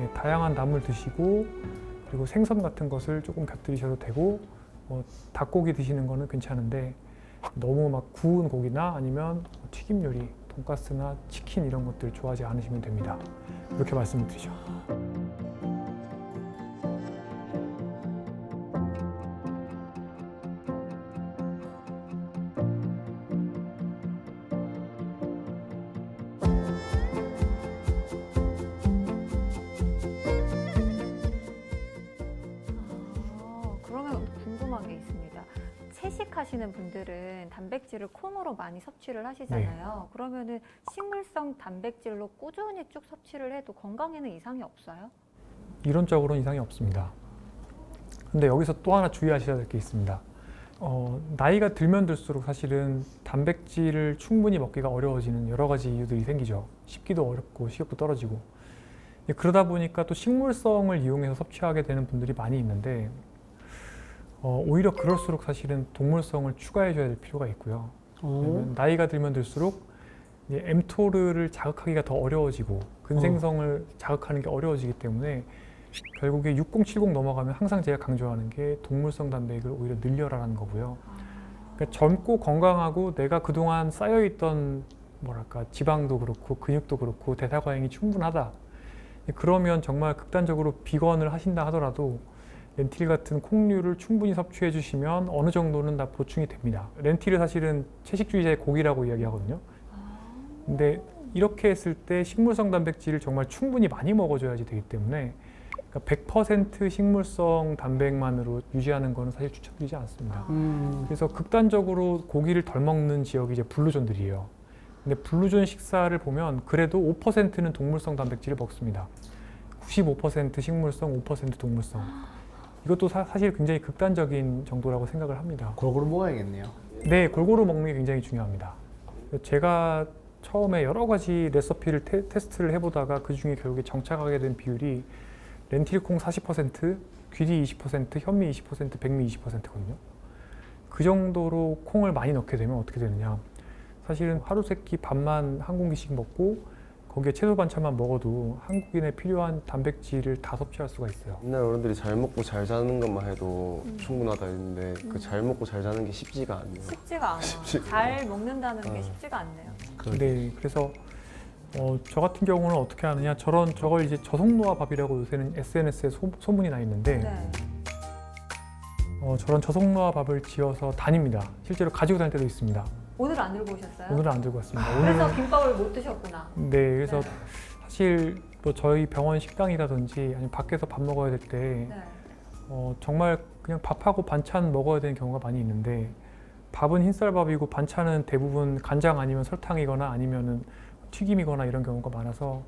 예, 다양한 나물 드시고 그리고 생선 같은 것을 조금 곁들이셔도 되고 닭고기 드시는 거는 괜찮은데 너무 막 구운 고기나 아니면 튀김 요리, 돈가스나 치킨 이런 것들 좋아하지 않으시면 됩니다. 이렇게 말씀을 드리죠. 그러면 궁금한 게 있습니다. 채식하시는 분들은 단백질을 콩으로 많이 섭취를 하시잖아요. 그러면은 식물성 단백질로 꾸준히 쭉 섭취를 해도 건강에는 이상이 없어요? 이론적으로는 이상이 없습니다. 근데 여기서 또 하나 주의하셔야 될 게 있습니다. 나이가 들면 들수록 사실은 단백질을 충분히 먹기가 어려워지는 여러 가지 이유들이 생기죠. 씹기도 어렵고 식욕도 떨어지고. 그러다 보니까 또 식물성을 이용해서 섭취하게 되는 분들이 많이 있는데 오히려 그럴수록 사실은 동물성을 추가해 줘야 될 필요가 있고요. 왜냐면 나이가 들면 들수록 엠토르를 자극하기가 더 어려워지고 근생성을 자극하는 게 어려워지기 때문에 결국에 6070 넘어가면 항상 제가 강조하는 게 동물성 단백을 오히려 늘려라라는 거고요. 그러니까 젊고 건강하고 내가 그동안 쌓여있던 뭐랄까 지방도 그렇고 근육도 그렇고 대사과잉이 충분하다. 그러면 정말 극단적으로 비건을 하신다 하더라도 렌틸 같은 콩류를 충분히 섭취해 주시면 어느 정도는 다 보충이 됩니다. 렌틸은 사실은 채식주의자의 고기라고 이야기하거든요. 근데 이렇게 했을 때 식물성 단백질을 정말 충분히 많이 먹어줘야지 되기 때문에 그러니까 100% 식물성 단백만으로 유지하는 거는 사실 추천드리지 않습니다. 그래서 극단적으로 고기를 덜 먹는 지역이 이제 블루존들이에요. 근데 블루존 식사를 보면 그래도 5%는 동물성 단백질을 먹습니다. 95% 식물성, 5% 동물성. 이것도 사실 굉장히 극단적인 정도라고 생각을 합니다. 골고루 먹어야겠네요. 네, 골고루 먹는 게 굉장히 중요합니다. 제가 처음에 여러 가지 레시피를 테스트를 해보다가 그 중에 결국에 정착하게 된 비율이 렌틸콩 40%, 귀리 20%, 현미 20%, 백미 20%거든요. 그 정도로 콩을 많이 넣게 되면 어떻게 되느냐. 사실은 하루 세끼 밥만 한 공기씩 먹고 거기에 채소 반찬만 먹어도 한국인의 필요한 단백질을 다 섭취할 수가 있어요. 옛날 어른들이 잘 먹고 잘 자는 것만 해도 충분하다 했는데 그 잘 먹고 잘 자는 게 쉽지가 않네요. 쉽지가 않아요. 잘 먹는다는 게 쉽지가 않네요. 네, 그래서 저 같은 경우는 어떻게 하느냐, 저걸 이제 저속노화 밥이라고 요새는 SNS에 소문이 나 있는데 네. 저런 저속노화 밥을 지어서 다닙니다. 실제로 가지고 다닐 때도 있습니다. 오늘은 안 들고 오셨어요? 오늘은 안 들고 왔습니다. 그래서 김밥을 못 드셨구나. 네, 그래서 네. 사실 뭐 저희 병원 식당이라든지 아니면 밖에서 밥 먹어야 될 때 네. 정말 그냥 밥하고 반찬 먹어야 되는 경우가 많이 있는데 밥은 흰쌀밥이고 반찬은 대부분 간장 아니면 설탕이거나 아니면은 튀김이거나 이런 경우가 많아서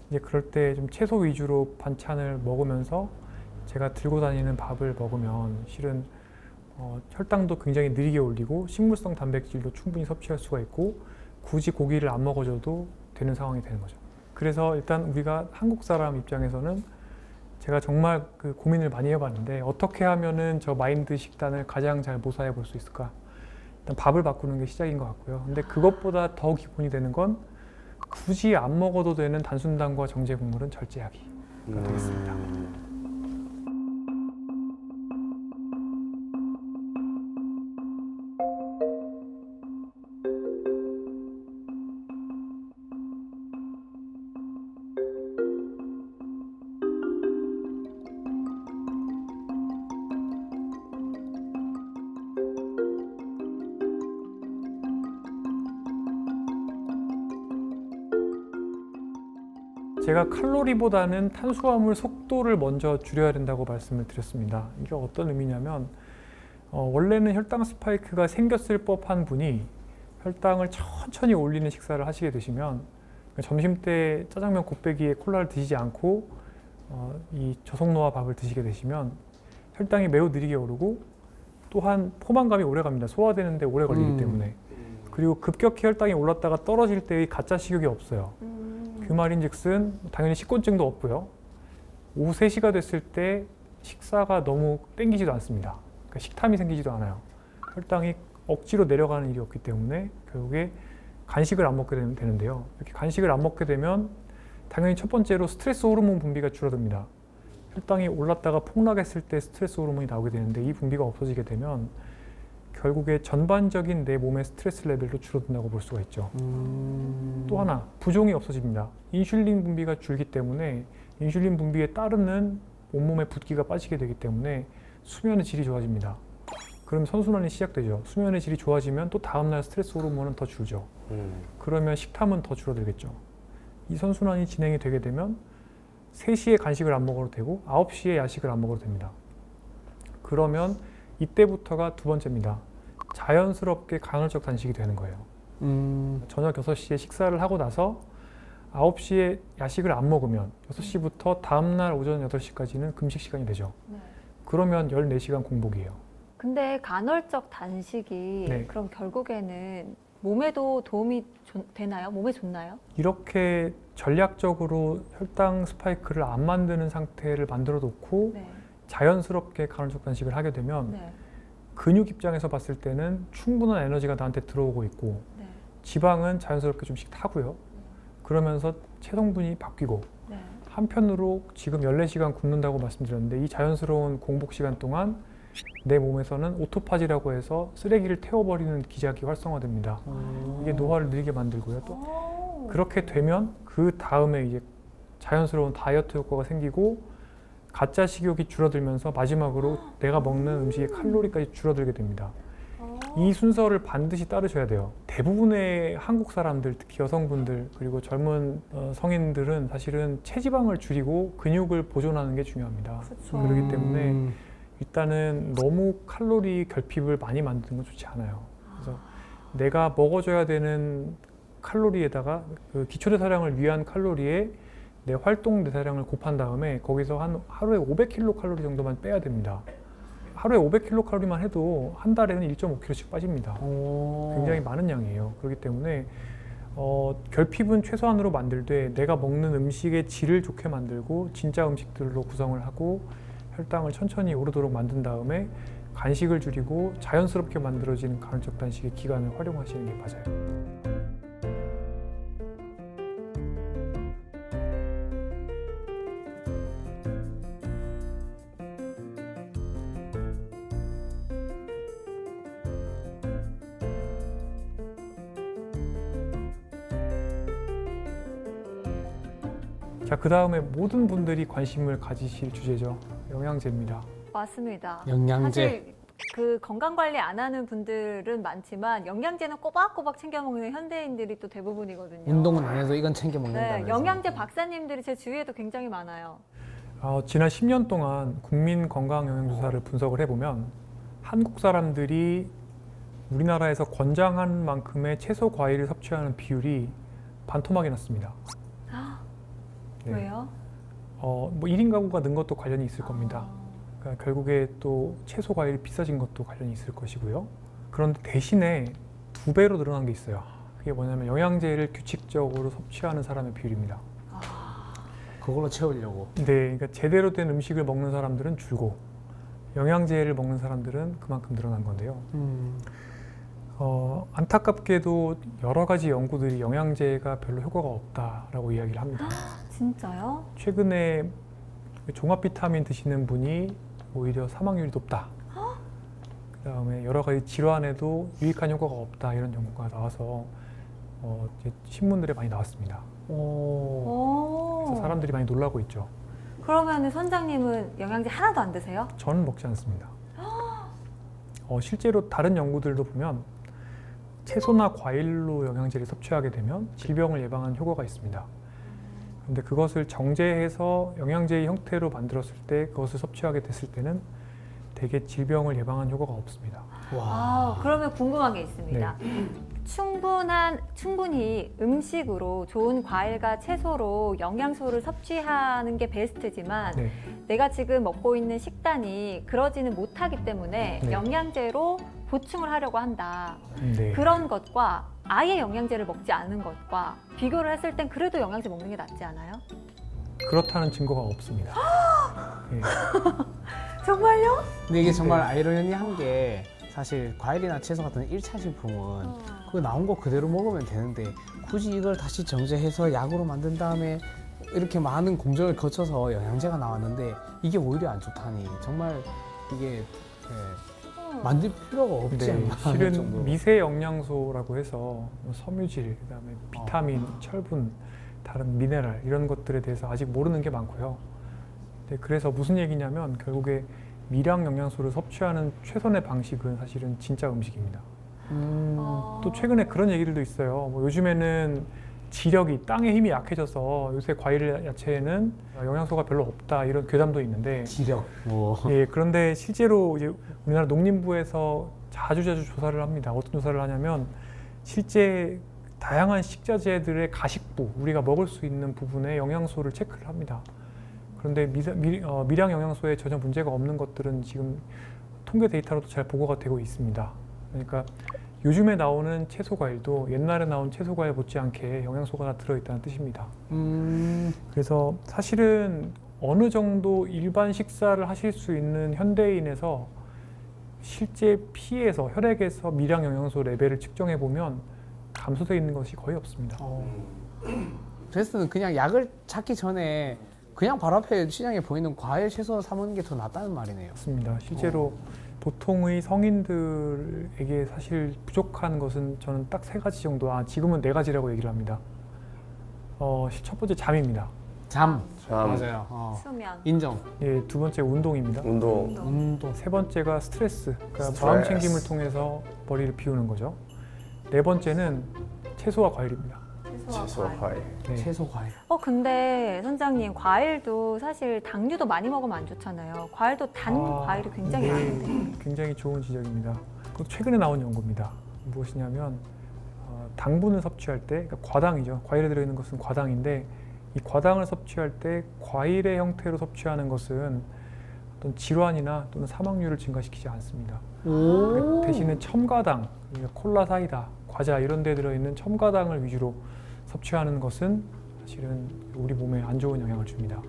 이제 그럴 때 좀 채소 위주로 반찬을 먹으면서 제가 들고 다니는 밥을 먹으면 실은 혈당도 굉장히 느리게 올리고 식물성 단백질도 충분히 섭취할 수가 있고 굳이 고기를 안 먹어줘도 되는 상황이 되는 거죠. 그래서 일단 우리가 한국 사람 입장에서는 제가 정말 그 고민을 많이 해봤는데 어떻게 하면은 저 마인드 식단을 가장 잘 모사해 볼 수 있을까? 일단 밥을 바꾸는 게 시작인 것 같고요. 근데 그것보다 더 기본이 되는 건 굳이 안 먹어도 되는 단순당과 정제 국물은 절제하기가 되겠습니다. 제가 칼로리보다는 탄수화물 속도를 먼저 줄여야 된다고 말씀을 드렸습니다. 이게 어떤 의미냐면 원래는 혈당 스파이크가 생겼을 법한 분이 혈당을 천천히 올리는 식사를 하시게 되시면 점심 때 짜장면 곱빼기에 콜라를 드시지 않고 이 저속노화 밥을 드시게 되시면 혈당이 매우 느리게 오르고 또한 포만감이 오래 갑니다. 소화되는데 오래 걸리기 때문에. 그리고 급격히 혈당이 올랐다가 떨어질 때의 가짜 식욕이 없어요. 그 말인즉슨 당연히 식곤증도 없고요. 오후 3시가 됐을 때 식사가 너무 땡기지도 않습니다. 그러니까 식탐이 생기지도 않아요. 혈당이 억지로 내려가는 일이 없기 때문에 결국에 간식을 안 먹게 되는데요. 이렇게 간식을 안 먹게 되면 당연히 첫 번째로 스트레스 호르몬 분비가 줄어듭니다. 혈당이 올랐다가 폭락했을 때 스트레스 호르몬이 나오게 되는데 이 분비가 없어지게 되면 결국에 전반적인 내 몸의 스트레스 레벨도 줄어든다고 볼 수가 있죠. 또 하나, 부종이 없어집니다. 인슐린 분비가 줄기 때문에 인슐린 분비에 따르는 온몸의 붓기가 빠지게 되기 때문에 수면의 질이 좋아집니다. 그럼 선순환이 시작되죠. 수면의 질이 좋아지면 또 다음날 스트레스 호르몬은 더 줄죠. 그러면 식탐은 더 줄어들겠죠. 이 선순환이 진행이 되게 되면 3시에 간식을 안 먹어도 되고 9시에 야식을 안 먹어도 됩니다. 그러면 이때부터가 두 번째입니다. 자연스럽게 간헐적 단식이 되는 거예요. 저녁 6시에 식사를 하고 나서 9시에 야식을 안 먹으면 6시부터 다음날 오전 8시까지는 금식 시간이 되죠. 네. 그러면 14시간 공복이에요. 근데 간헐적 단식이 네. 그럼 결국에는 몸에도 도움이 되나요? 몸에 좋나요? 이렇게 전략적으로 혈당 스파이크를 안 만드는 상태를 만들어 놓고 네. 자연스럽게 간헐적 단식을 하게 되면 네. 근육 입장에서 봤을 때는 충분한 에너지가 나한테 들어오고 있고 네. 지방은 자연스럽게 좀씩 타고요. 그러면서 체성분이 바뀌고 네. 한편으로 지금 14시간 굶는다고 말씀드렸는데 이 자연스러운 공복 시간 동안 내 몸에서는 오토파지라고 해서 쓰레기를 태워버리는 기작이 활성화됩니다. 이게 노화를 느리게 만들고요. 또 그렇게 되면 그 다음에 이제 자연스러운 다이어트 효과가 생기고 가짜 식욕이 줄어들면서 마지막으로 내가 먹는 음식의 칼로리까지 줄어들게 됩니다. 이 순서를 반드시 따르셔야 돼요. 대부분의 한국 사람들, 특히 여성분들 그리고 젊은 성인들은 사실은 체지방을 줄이고 근육을 보존하는 게 중요합니다. 그렇죠. 그렇기 때문에 일단은 너무 칼로리 결핍을 많이 만드는 건 좋지 않아요. 그래서 내가 먹어줘야 되는 칼로리에다가 그 기초대사량을 위한 칼로리에 내 활동 대사량을 곱한 다음에 거기서 한 하루에 500kcal 정도만 빼야 됩니다. 하루에 500kcal만 해도 한 달에는 1.5kg씩 빠집니다. 굉장히 많은 양이에요. 그렇기 때문에 결핍은 최소한으로 만들되 내가 먹는 음식의 질을 좋게 만들고 진짜 음식들로 구성을 하고 혈당을 천천히 오르도록 만든 다음에 간식을 줄이고 자연스럽게 만들어지는 간헐적 단식의 기간을 활용하시는 게 맞아요. 자, 그 다음에 모든 분들이 관심을 가지실 주제죠. 영양제입니다. 맞습니다. 영양제. 사실 그 건강 관리 안 하는 분들은 많지만 영양제는 꼬박꼬박 챙겨 먹는 현대인들이 또 대부분이거든요. 운동은 안 해도 이건 챙겨 먹는다면서. 네, 영양제 박사님들이 제 주위에도 굉장히 많아요. 지난 10년 동안 국민 건강 영양 조사를 분석을 해보면 한국 사람들이 우리나라에서 권장한 만큼의 채소 과일을 섭취하는 비율이 반토막이 났습니다. 네. 왜요? 뭐 1인 가구가 는 것도 관련이 있을 겁니다. 그러니까 결국에 또 채소 과일이 비싸진 것도 관련이 있을 것이고요. 그런데 대신에 2배로 늘어난 게 있어요. 그게 뭐냐면 영양제를 규칙적으로 섭취하는 사람의 비율입니다. 그걸로 채우려고. 네, 그러니까 제대로 된 음식을 먹는 사람들은 줄고 영양제를 먹는 사람들은 그만큼 늘어난 건데요. 안타깝게도 여러 가지 연구들이 영양제가 별로 효과가 없다라고 이야기를 합니다. 진짜요? 최근에 종합 비타민 드시는 분이 오히려 사망률이 높다. 그다음에 여러 가지 질환에도 유익한 효과가 없다 이런 연구가 나와서 이제 신문들에 많이 나왔습니다. 그래서 사람들이 많이 놀라고 있죠. 그러면 선장님은 영양제 하나도 안 드세요? 저는 먹지 않습니다. 실제로 다른 연구들도 보면 채소나 과일로 영양제를 섭취하게 되면 질병을 예방하는 효과가 있습니다. 그런데 그것을 정제해서 영양제의 형태로 만들었을 때 그것을 섭취하게 됐을 때는 대개 질병을 예방하는 효과가 없습니다. 그러면 궁금한 게 있습니다. 네. 충분히 음식으로 좋은 과일과 채소로 영양소를 섭취하는 게 베스트지만 네. 내가 지금 먹고 있는 식단이 그러지는 못하기 때문에 네. 영양제로 보충을 하려고 한다. 네. 그런 것과 아예 영양제를 먹지 않은 것과 비교를 했을 땐 그래도 영양제 먹는 게 낫지 않아요? 그렇다는 증거가 없습니다. 네. 정말요? 근데 이게 정말 아이러니한 게 사실 과일이나 채소 같은 1차 식품은 그 나온 거 그대로 먹으면 되는데 굳이 이걸 다시 정제해서 약으로 만든 다음에 이렇게 많은 공정을 거쳐서 영양제가 나왔는데 이게 오히려 안 좋다니 정말 이게 만들 필요가 없지 않나 하는 실은 정도로. 미세 영양소라고 해서 섬유질, 그다음에 비타민, 철분, 다른 미네랄 이런 것들에 대해서 아직 모르는 게 많고요. 네, 그래서 무슨 얘기냐면 결국에 미량 영양소를 섭취하는 최선의 방식은 사실은 진짜 음식입니다. 또 최근에 그런 얘기들도 있어요. 뭐 요즘에는 지력이 땅의 힘이 약해져서 요새 과일 야채에는 영양소가 별로 없다 이런 괴담도 있는데 지력. 예, 그런데 실제로 이제 우리나라 농림부에서 자주 조사를 합니다. 어떤 조사를 하냐면 실제 다양한 식자재들의 가식부, 우리가 먹을 수 있는 부분의 영양소를 체크를 합니다. 그런데 미량 영양소에 전혀 문제가 없는 것들은 지금 통계 데이터로도 잘 보고가 되고 있습니다. 그러니까 요즘에 나오는 채소 과일도 옛날에 나온 채소 과일 못지않게 영양소가 다 들어있다는 뜻입니다. 그래서 사실은 어느 정도 일반 식사를 하실 수 있는 현대인에서 실제 피에서 혈액에서 미량 영양소 레벨을 측정해 보면 감소되어 있는 것이 거의 없습니다. 베스트는 그냥 약을 찾기 전에 그냥 바로 앞에 시장에 보이는 과일 채소 사 먹는 게 더 낫다는 말이네요. 맞습니다. 실제로 보통의 성인들에게 사실 부족한 것은 저는 딱 3가지 정도, 지금은 4가지라고 얘기를 합니다. 첫 번째 잠입니다. 잠. 잠. 맞아요. 수면. 인정. 예, 2번째 운동입니다. 운동. 3번째가 스트레스, 그러니까 스트레스. 마음 챙김을 통해서 머리를 비우는 거죠. 4번째는 채소와 과일입니다. 채소, 과일. 네. 채소 과일. 근데 선장님 과일도 사실 당류도 많이 먹으면 안 좋잖아요. 과일도 단 과일이 굉장히 네, 많은데. 굉장히 좋은 지적입니다. 그것도 최근에 나온 연구입니다. 무엇이냐면 당분을 섭취할 때, 그러니까 과당이죠. 과일에 들어있는 것은 과당인데 이 과당을 섭취할 때 과일의 형태로 섭취하는 것은 어떤 질환이나 또는 사망률을 증가시키지 않습니다. 그러니까 대신에 첨가당, 그러니까 콜라, 사이다, 과자 이런 데 들어있는 첨가당을 위주로 섭취하는 것은 사실은 우리 몸에 안 좋은 영향을 줍니다.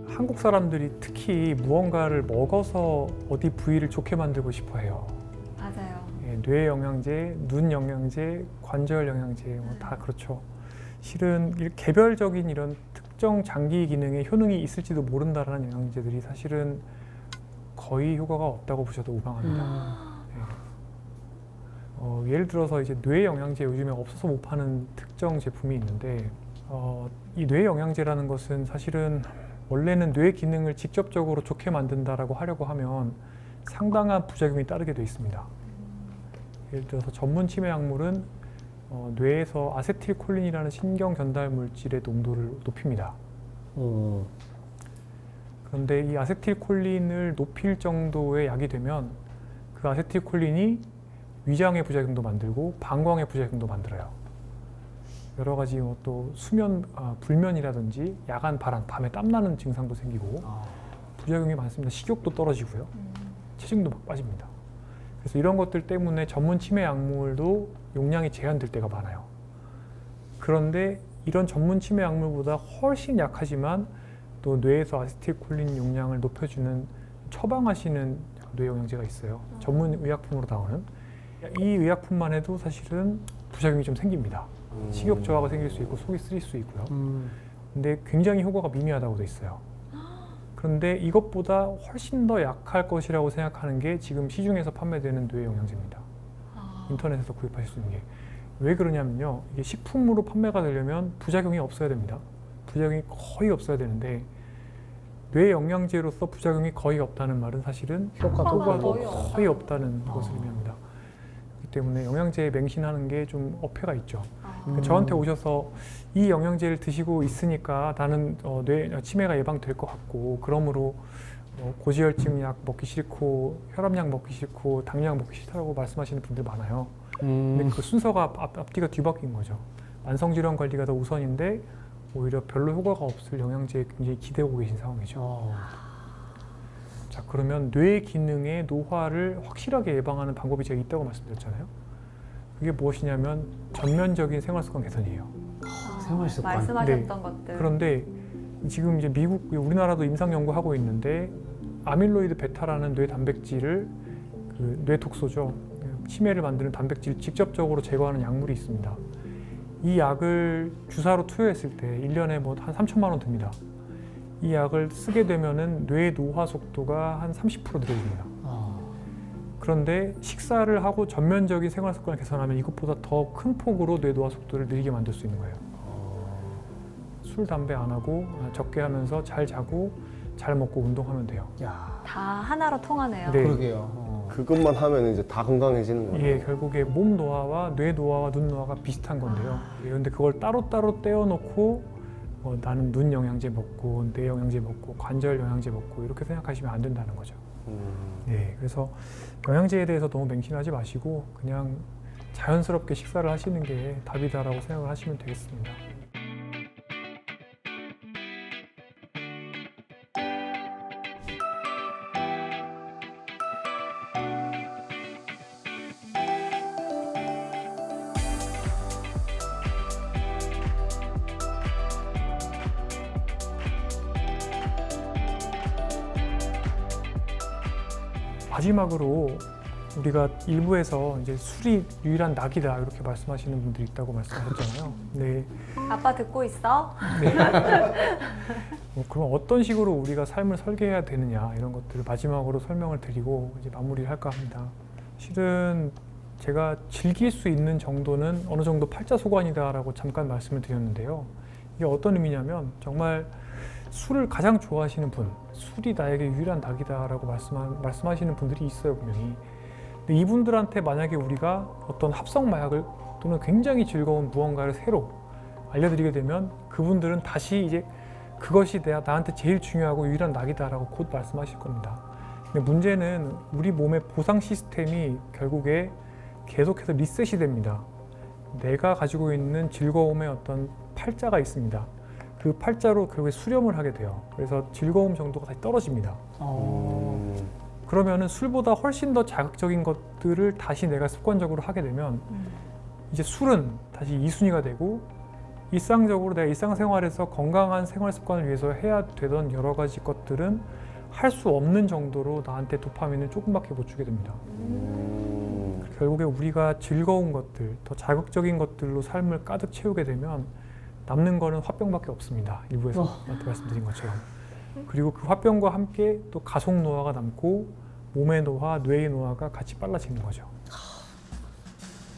한국 사람들이 특히 무언가를 먹어서 어디 부위를 좋게 만들고 싶어 해요. 맞아요. 뇌 영양제, 눈 영양제, 관절 영양제 다 그렇죠. 실은 개별적인 이런 특정 장기 기능에 효능이 있을지도 모른다라는 영양제들이 사실은 거의 효과가 없다고 보셔도 무방합니다. 예를 들어서 이제 뇌 영양제 요즘에 없어서 못 파는 특정 제품이 있는데 이 뇌 영양제라는 것은 사실은 원래는 뇌 기능을 직접적으로 좋게 만든다라고 하려고 하면 상당한 부작용이 따르게 돼 있습니다. 예를 들어서 전문 치매 약물은 뇌에서 아세틸콜린이라는 신경 전달 물질의 농도를 높입니다. 그런데 이 아세틸콜린을 높일 정도의 약이 되면 그 아세틸콜린이 위장의 부작용도 만들고 방광의 부작용도 만들어요. 여러 가지 또 수면 불면이라든지 야간 발한, 밤에 땀나는 증상도 생기고 부작용이 많습니다. 식욕도 떨어지고요. 체중도 막 빠집니다. 그래서 이런 것들 때문에 전문 치매 약물도 용량이 제한될 때가 많아요. 그런데 이런 전문 치매 약물보다 훨씬 약하지만 또 뇌에서 아세틸콜린 용량을 높여주는 처방하시는 뇌 영양제가 있어요. 전문 의약품으로 나오는. 이 의약품만 해도 사실은 부작용이 좀 생깁니다. 식욕 저하가 생길 수 있고 속이 쓰릴 수 있고요. 근데 굉장히 효과가 미미하다고 돼 있어요. 그런데 이것보다 훨씬 더 약할 것이라고 생각하는 게 지금 시중에서 판매되는 뇌 영양제입니다. 인터넷에서 구입하실 수 있는 게. 왜 그러냐면요. 이게 식품으로 판매가 되려면 부작용이 없어야 됩니다. 부작용이 거의 없어야 되는데 뇌 영양제로서 부작용이 거의 없다는 말은 사실은 효과도 거의 없다는 것을 의미합니다. 그렇기 때문에 영양제에 맹신하는 게 좀 어폐가 있죠. 저한테 오셔서 이 영양제를 드시고 있으니까 나는 뇌 치매가 예방될 것 같고 그러므로 고지혈증 약 먹기 싫고 혈압약 먹기 싫고 당뇨약 먹기 싫다고 말씀하시는 분들 많아요. 근데 그 순서가 앞뒤가 뒤바뀐 거죠. 만성질환 관리가 더 우선인데 오히려 별로 효과가 없을 영양제에 굉장히 기대고 계신 상황이죠. 자, 그러면 뇌 기능의 노화를 확실하게 예방하는 방법이 제가 있다고 말씀드렸잖아요. 그게 무엇이냐면 전면적인 생활습관 개선이에요. 생활습관. 말씀하셨던 것들. 그런데 지금 이제 우리나라도 임상 연구하고 있는데 아밀로이드 베타라는 뇌 단백질을 뇌 독소죠. 치매를 만드는 단백질을 직접적으로 제거하는 약물이 있습니다. 이 약을 주사로 투여했을 때 1년에 한 3천만 원 듭니다. 이 약을 쓰게 되면은 뇌 노화 속도가 한 30% 느려집니다. 그런데 식사를 하고 전면적인 생활 습관을 개선하면 이것보다 더 큰 폭으로 뇌 노화 속도를 느리게 만들 수 있는 거예요. 술, 담배 안 하고 적게 하면서 잘 자고 잘 먹고 운동하면 돼요. 야, 다 하나로 통하네요. 네. 그러게요. 그것만 하면 이제 다 건강해지는 거예요. 예, 결국에 몸 노화와 뇌 노화와 눈 노화가 비슷한 건데요. 그런데 그걸 따로따로 떼어놓고 나는 눈 영양제 먹고 뇌 영양제 먹고 관절 영양제 먹고 이렇게 생각하시면 안 된다는 거죠. 네, 그래서 영양제에 대해서 너무 맹신하지 마시고 그냥 자연스럽게 식사를 하시는 게 답이다라고 생각을 하시면 되겠습니다. 마지막으로 우리가 일부에서 이제 술이 유일한 낙이다 이렇게 말씀하시는 분들이 있다고 말씀하셨잖아요. 네. 아빠 듣고 있어? 네. 그럼 어떤 식으로 우리가 삶을 설계해야 되느냐 이런 것들을 마지막으로 설명을 드리고 이제 마무리를 할까 합니다. 실은 제가 즐길 수 있는 정도는 어느 정도 팔자소관이다라고 잠깐 말씀을 드렸는데요. 이게 어떤 의미냐면 정말 술을 가장 좋아하시는 분, 술이 나에게 유일한 낙이다라고 말씀하시는 분들이 있어요, 분명히. 근데 이분들한테 만약에 우리가 어떤 합성 마약을 또는 굉장히 즐거운 무언가를 새로 알려드리게 되면 그분들은 다시 이제 그것이 나한테 제일 중요하고 유일한 낙이다라고 곧 말씀하실 겁니다. 근데 문제는 우리 몸의 보상 시스템이 결국에 계속해서 리셋이 됩니다. 내가 가지고 있는 즐거움의 어떤 팔자가 있습니다. 그 팔자로 결국에 수렴을 하게 돼요. 그래서 즐거움 정도가 다시 떨어집니다. 그러면은 술보다 훨씬 더 자극적인 것들을 다시 내가 습관적으로 하게 되면 이제 술은 다시 2순위가 되고 일상적으로 내가 일상생활에서 건강한 생활 습관을 위해서 해야 되던 여러 가지 것들은 할 수 없는 정도로 나한테 도파민을 조금밖에 못 주게 됩니다. 결국에 우리가 즐거운 것들, 더 자극적인 것들로 삶을 가득 채우게 되면 남는 거는 화병밖에 없습니다. 일부에서 말씀드린 것처럼. 그리고 그 화병과 함께 또 가속 노화가 남고 몸의 노화, 뇌의 노화가 같이 빨라지는 거죠.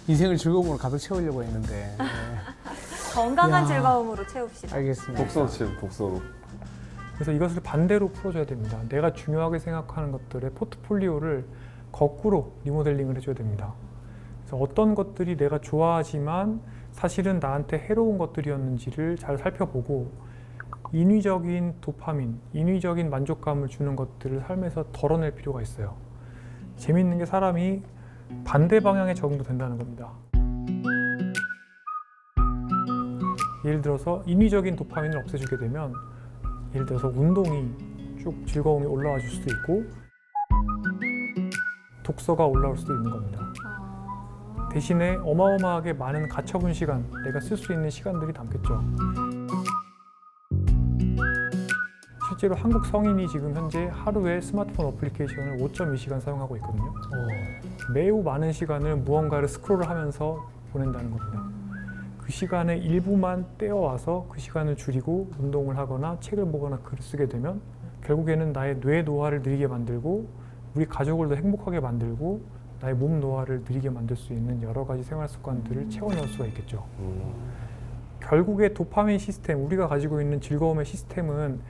인생을 즐거움으로 가득 채우려고 했는데. 네. 건강한 야. 즐거움으로 채웁시다. 알겠습니다. 독서로 치면 독서로. 그래서 이것을 반대로 풀어줘야 됩니다. 내가 중요하게 생각하는 것들의 포트폴리오를 거꾸로 리모델링을 해줘야 됩니다. 그래서 어떤 것들이 내가 좋아하지만 사실은 나한테 해로운 것들이었는지를 잘 살펴보고 인위적인 도파민, 인위적인 만족감을 주는 것들을 삶에서 덜어낼 필요가 있어요. 재미있는 게 사람이 반대 방향에 적응도 된다는 겁니다. 예를 들어서 인위적인 도파민을 없애주게 되면 예를 들어서 운동이 쭉 즐거움이 올라와 줄 수도 있고 독서가 올라올 수도 있는 겁니다. 대신에 어마어마하게 많은 가처분 시간, 내가 쓸 수 있는 시간들이 남겠죠. 실제로 한국 성인이 지금 현재 하루에 스마트폰 어플리케이션을 5.2시간 사용하고 있거든요. 매우 많은 시간을 무언가를 스크롤을 하면서 보낸다는 겁니다. 그 시간의 일부만 떼어와서 그 시간을 줄이고 운동을 하거나 책을 보거나 글을 쓰게 되면 결국에는 나의 뇌 노화를 느리게 만들고 우리 가족을 더 행복하게 만들고 나의 몸 노화를 느리게 만들 수 있는 여러 가지 생활 습관들을 채워넣을 수가 있겠죠. 결국에 도파민 시스템, 우리가 가지고 있는 즐거움의 시스템은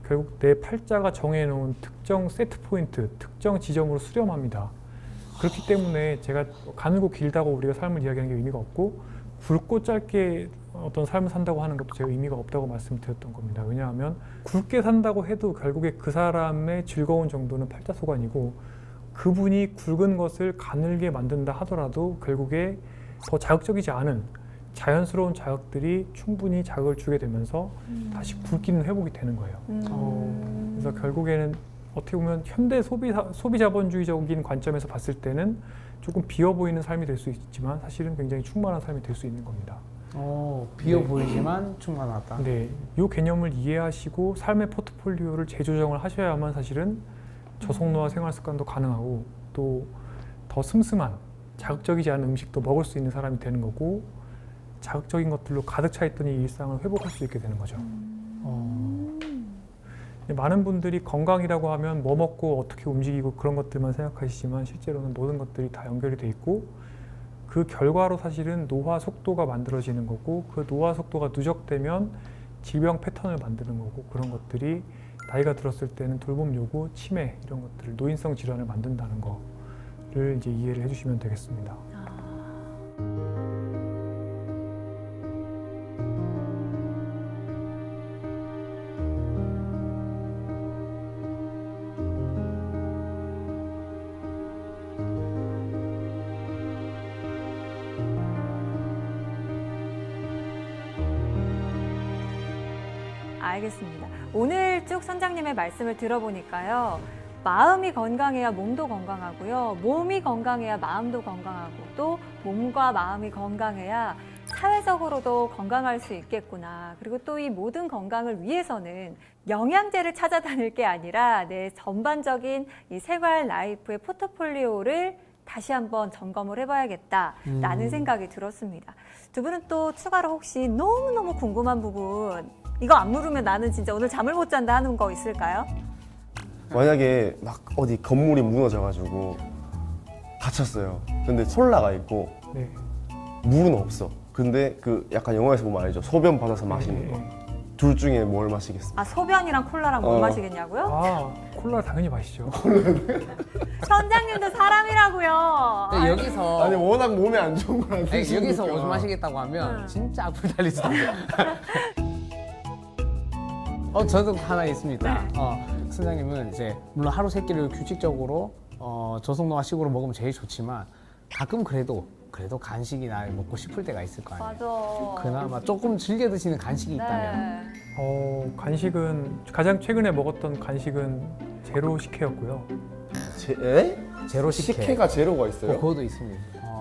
결국 내 팔자가 정해놓은 특정 세트 포인트, 특정 지점으로 수렴합니다. 그렇기 때문에 제가 가늘고 길다고 우리가 삶을 이야기하는 게 의미가 없고 굵고 짧게 어떤 삶을 산다고 하는 것도 제가 의미가 없다고 말씀드렸던 겁니다. 왜냐하면 굵게 산다고 해도 결국에 그 사람의 즐거운 정도는 팔자소관이고 그분이 굵은 것을 가늘게 만든다 하더라도 결국에 더 자극적이지 않은 자연스러운 자극들이 충분히 자극을 주게 되면서 다시 굵기는 회복이 되는 거예요. 그래서 결국에는 어떻게 보면 현대 소비자본주의적인 관점에서 봤을 때는 조금 비어 보이는 삶이 될 수 있지만 사실은 굉장히 충만한 삶이 될 수 있는 겁니다. 비어 보이지만 충만하다. 네, 이 개념을 이해하시고 삶의 포트폴리오를 재조정을 하셔야만 사실은 저속노화 생활 습관도 가능하고 또 더 슴슴한 자극적이지 않은 음식도 먹을 수 있는 사람이 되는 거고 자극적인 것들로 가득 차 있던 이 일상을 회복할 수 있게 되는 거죠. 많은 분들이 건강이라고 하면 뭐 먹고 어떻게 움직이고 그런 것들만 생각하시지만 실제로는 모든 것들이 다 연결이 돼 있고 그 결과로 사실은 노화 속도가 만들어지는 거고 그 노화 속도가 누적되면 질병 패턴을 만드는 거고 그런 것들이 나이가 들었을 때는 돌봄 요구, 치매 이런 것들을 노인성 질환을 만든다는 거를 이제 이해를 해주시면 되겠습니다. 알겠습니다. 오늘 쭉 선장님의 말씀을 들어보니까요. 마음이 건강해야 몸도 건강하고요. 몸이 건강해야 마음도 건강하고 또 몸과 마음이 건강해야 사회적으로도 건강할 수 있겠구나. 그리고 또 이 모든 건강을 위해서는 영양제를 찾아다닐 게 아니라 내 전반적인 이 생활 라이프의 포트폴리오를 다시 한번 점검을 해봐야겠다라는 생각이 들었습니다. 두 분은 또 추가로 혹시 너무너무 궁금한 부분 이거 안 물으면 나는 진짜 오늘 잠을 못 잔다 하는 거 있을까요? 만약에 막 어디 건물이 무너져가지고 다쳤어요. 근데 콜라가 있고 네. 물은 없어. 근데 그 약간 영화에서 보면 알죠. 소변 받아서 마시는 거. 둘 중에 뭘 마시겠어? 아, 소변이랑 콜라랑 뭘 마시겠냐고요? 아, 콜라 당연히 마시죠. 선장님도 사람이라고요. 근데 여기서 아니 워낙 몸에 안 좋은 거라. 여기서 오줌 마시겠다고 하면 진짜 악플 달릴 수 있어요. 저도 하나 있습니다. 선장님은 이제 물론 하루 세 끼를 규칙적으로 저속노화 식으로 먹으면 제일 좋지만 가끔 그래도 간식이나 먹고 싶을 때가 있을 거 아니에요. 맞아. 그나마 조금 즐겨 드시는 간식이 있다면 간식은 가장 최근에 먹었던 간식은 제로 식혜였고요. 제로 식혜. 식혜가 제로가 있어요? 그것도 있습니다.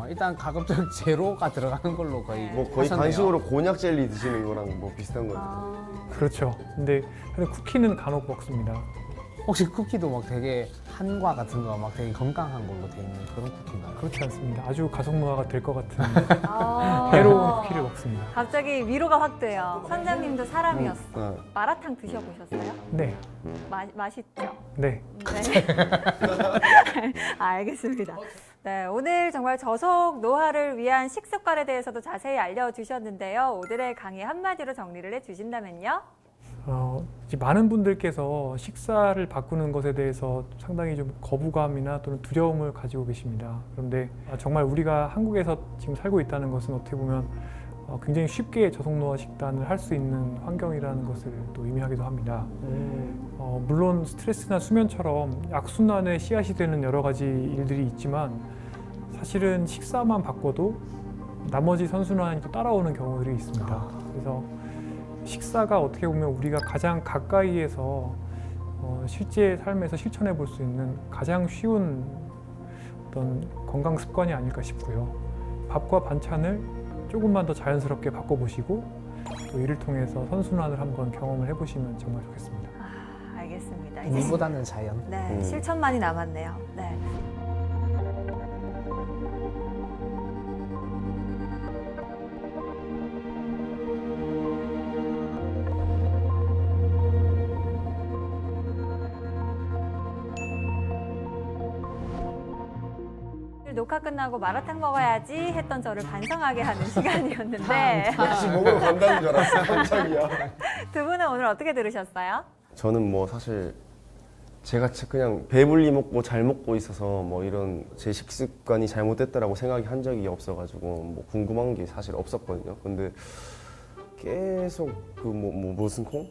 일단 가급적 제로가 들어가는 걸로 거의 뭐 거의 하셨네요. 간식으로 곤약 젤리 드시는 거랑 뭐 비슷한 거예요. 그렇죠. 근데 쿠키는 간혹 먹습니다. 혹시 쿠키도 막 되게 한과 같은 거 막 되게 건강한 걸로 돼 있는 그런 쿠키인가요? 그렇지 않습니다. 아주 가속 노화가 될 것 같은 아. 해로운 쿠키를 먹습니다. 갑자기 위로가 확 돼요. 선장님도 사람이었어. 네. 마라탕 드셔보셨어요? 네, 맛있죠? 네. 네. 알겠습니다. 네, 오늘 정말 저속 노화를 위한 식습관에 대해서도 자세히 알려주셨는데요. 오늘의 강의 한마디로 정리를 해주신다면요? 이제 많은 분들께서 식사를 바꾸는 것에 대해서 상당히 좀 거부감이나 또는 두려움을 가지고 계십니다. 그런데 정말 우리가 한국에서 지금 살고 있다는 것은 어떻게 보면 굉장히 쉽게 저속노화 식단을 할 수 있는 환경이라는 것을 또 의미하기도 합니다. 물론 스트레스나 수면처럼 악순환의 씨앗이 되는 여러 가지 일들이 있지만 사실은 식사만 바꿔도 나머지 선순환이 또 따라오는 경우들이 있습니다. 그래서 식사가 어떻게 보면 우리가 가장 가까이에서 실제 삶에서 실천해 볼 수 있는 가장 쉬운 어떤 건강 습관이 아닐까 싶고요. 밥과 반찬을 조금만 더 자연스럽게 바꿔보시고 또 이를 통해서 선순환을 한번 경험을 해보시면 정말 좋겠습니다. 알겠습니다. 이제 일보다는 자연. 네, 실천만이 남았네요. 네. 녹화 끝나고 마라탕 먹어야지 했던 저를 반성하게 하는 시간이었는데 혹시 먹으러 간다는 줄 알았어. 깜짝이야. 두 분은 오늘 어떻게 들으셨어요? 저는 뭐 사실 제가 그냥 배불리 먹고 잘 먹고 있어서 뭐 이런 제 식습관이 잘못됐다라고 생각이 한 적이 없어가지고 뭐 궁금한 게 사실 없었거든요. 근데 계속 그 무슨 콩?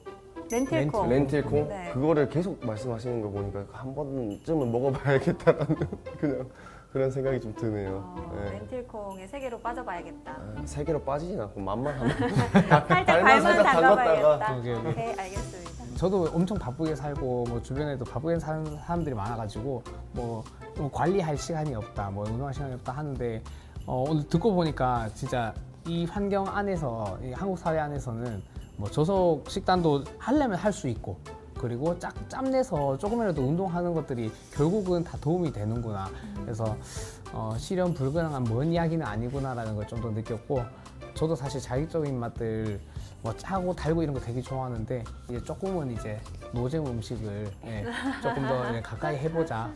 렌틸콩. 렌틸콩? 네. 그거를 계속 말씀하시는 거 보니까 한 번쯤은 먹어봐야겠다라는 그냥 그런 생각이 좀 드네요. 네. 렌틸콩의 세계로 빠져봐야겠다. 세계로 빠지진 않고 맛만 한번 살짝 발만 살짝 담가봐야겠다. 담갔다가. 오케이. 오케이, 알겠습니다. 저도 엄청 바쁘게 살고 뭐 주변에도 바쁘게 사는 사람들이 많아가지고 뭐 관리할 시간이 없다, 뭐 운동할 시간이 없다 하는데 오늘 듣고 보니까 진짜 이 환경 안에서 이 한국 사회 안에서는 뭐 저속 식단도 하려면 할 수 있고 그리고 짬내서 조금이라도 운동하는 것들이 결국은 다 도움이 되는구나. 그래서 실현 불가능한 먼 이야기는 아니구나라는 걸 좀 더 느꼈고 저도 사실 자극적인 맛들 뭐 짜고 달고 이런 거 되게 좋아하는데 이제 조금은 이제 노잼 음식을 조금 더 가까이 해보자.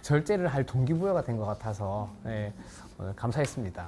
절제를 할 동기부여가 된 것 같아서 오늘 감사했습니다.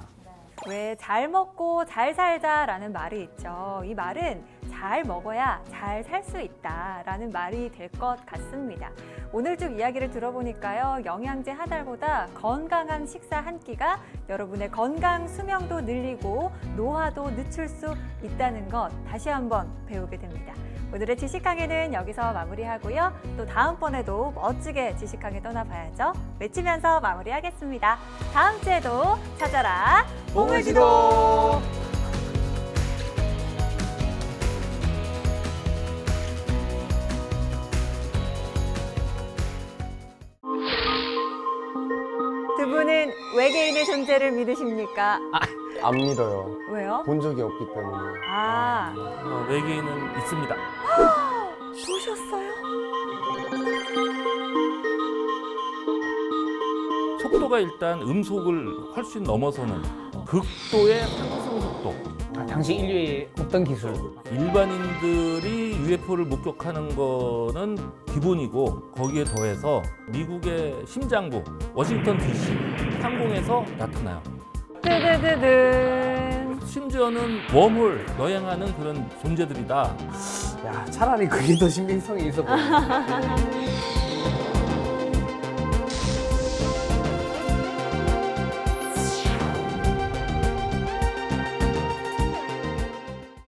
왜 잘 먹고 잘 살자라는 말이 있죠. 이 말은 잘 먹어야 잘 살 수 있다라는 말이 될 것 같습니다. 오늘 쭉 이야기를 들어보니까요. 영양제 한 알보다 건강한 식사 한 끼가 여러분의 건강 수명도 늘리고 노화도 늦출 수 있다는 것 다시 한번 배우게 됩니다. 오늘의 지식강의는 여기서 마무리하고요. 또 다음번에도 멋지게 지식강의 떠나봐야죠. 외치면서 마무리하겠습니다. 다음 주에도 찾아라 보물지도! 두 분은 외계인의 존재를 믿으십니까? 안 믿어요. 왜요? 본 적이 없기 때문에. 아, 외계인은 있습니다. 보셨어요? 속도가 일단 음속을 훨씬 넘어서는 극도의 상승 속도. 당시 인류에 없던 기술. 일반인들이 UFO를 목격하는 거는 기본이고 거기에 더해서 미국의 심장부 워싱턴 DC 상공에서 나타나요. 뜨드드든. 심지어는 웜홀 여행하는 그런 존재들이다. 야, 차라리 그게 더 신빙성이 있어 보이네.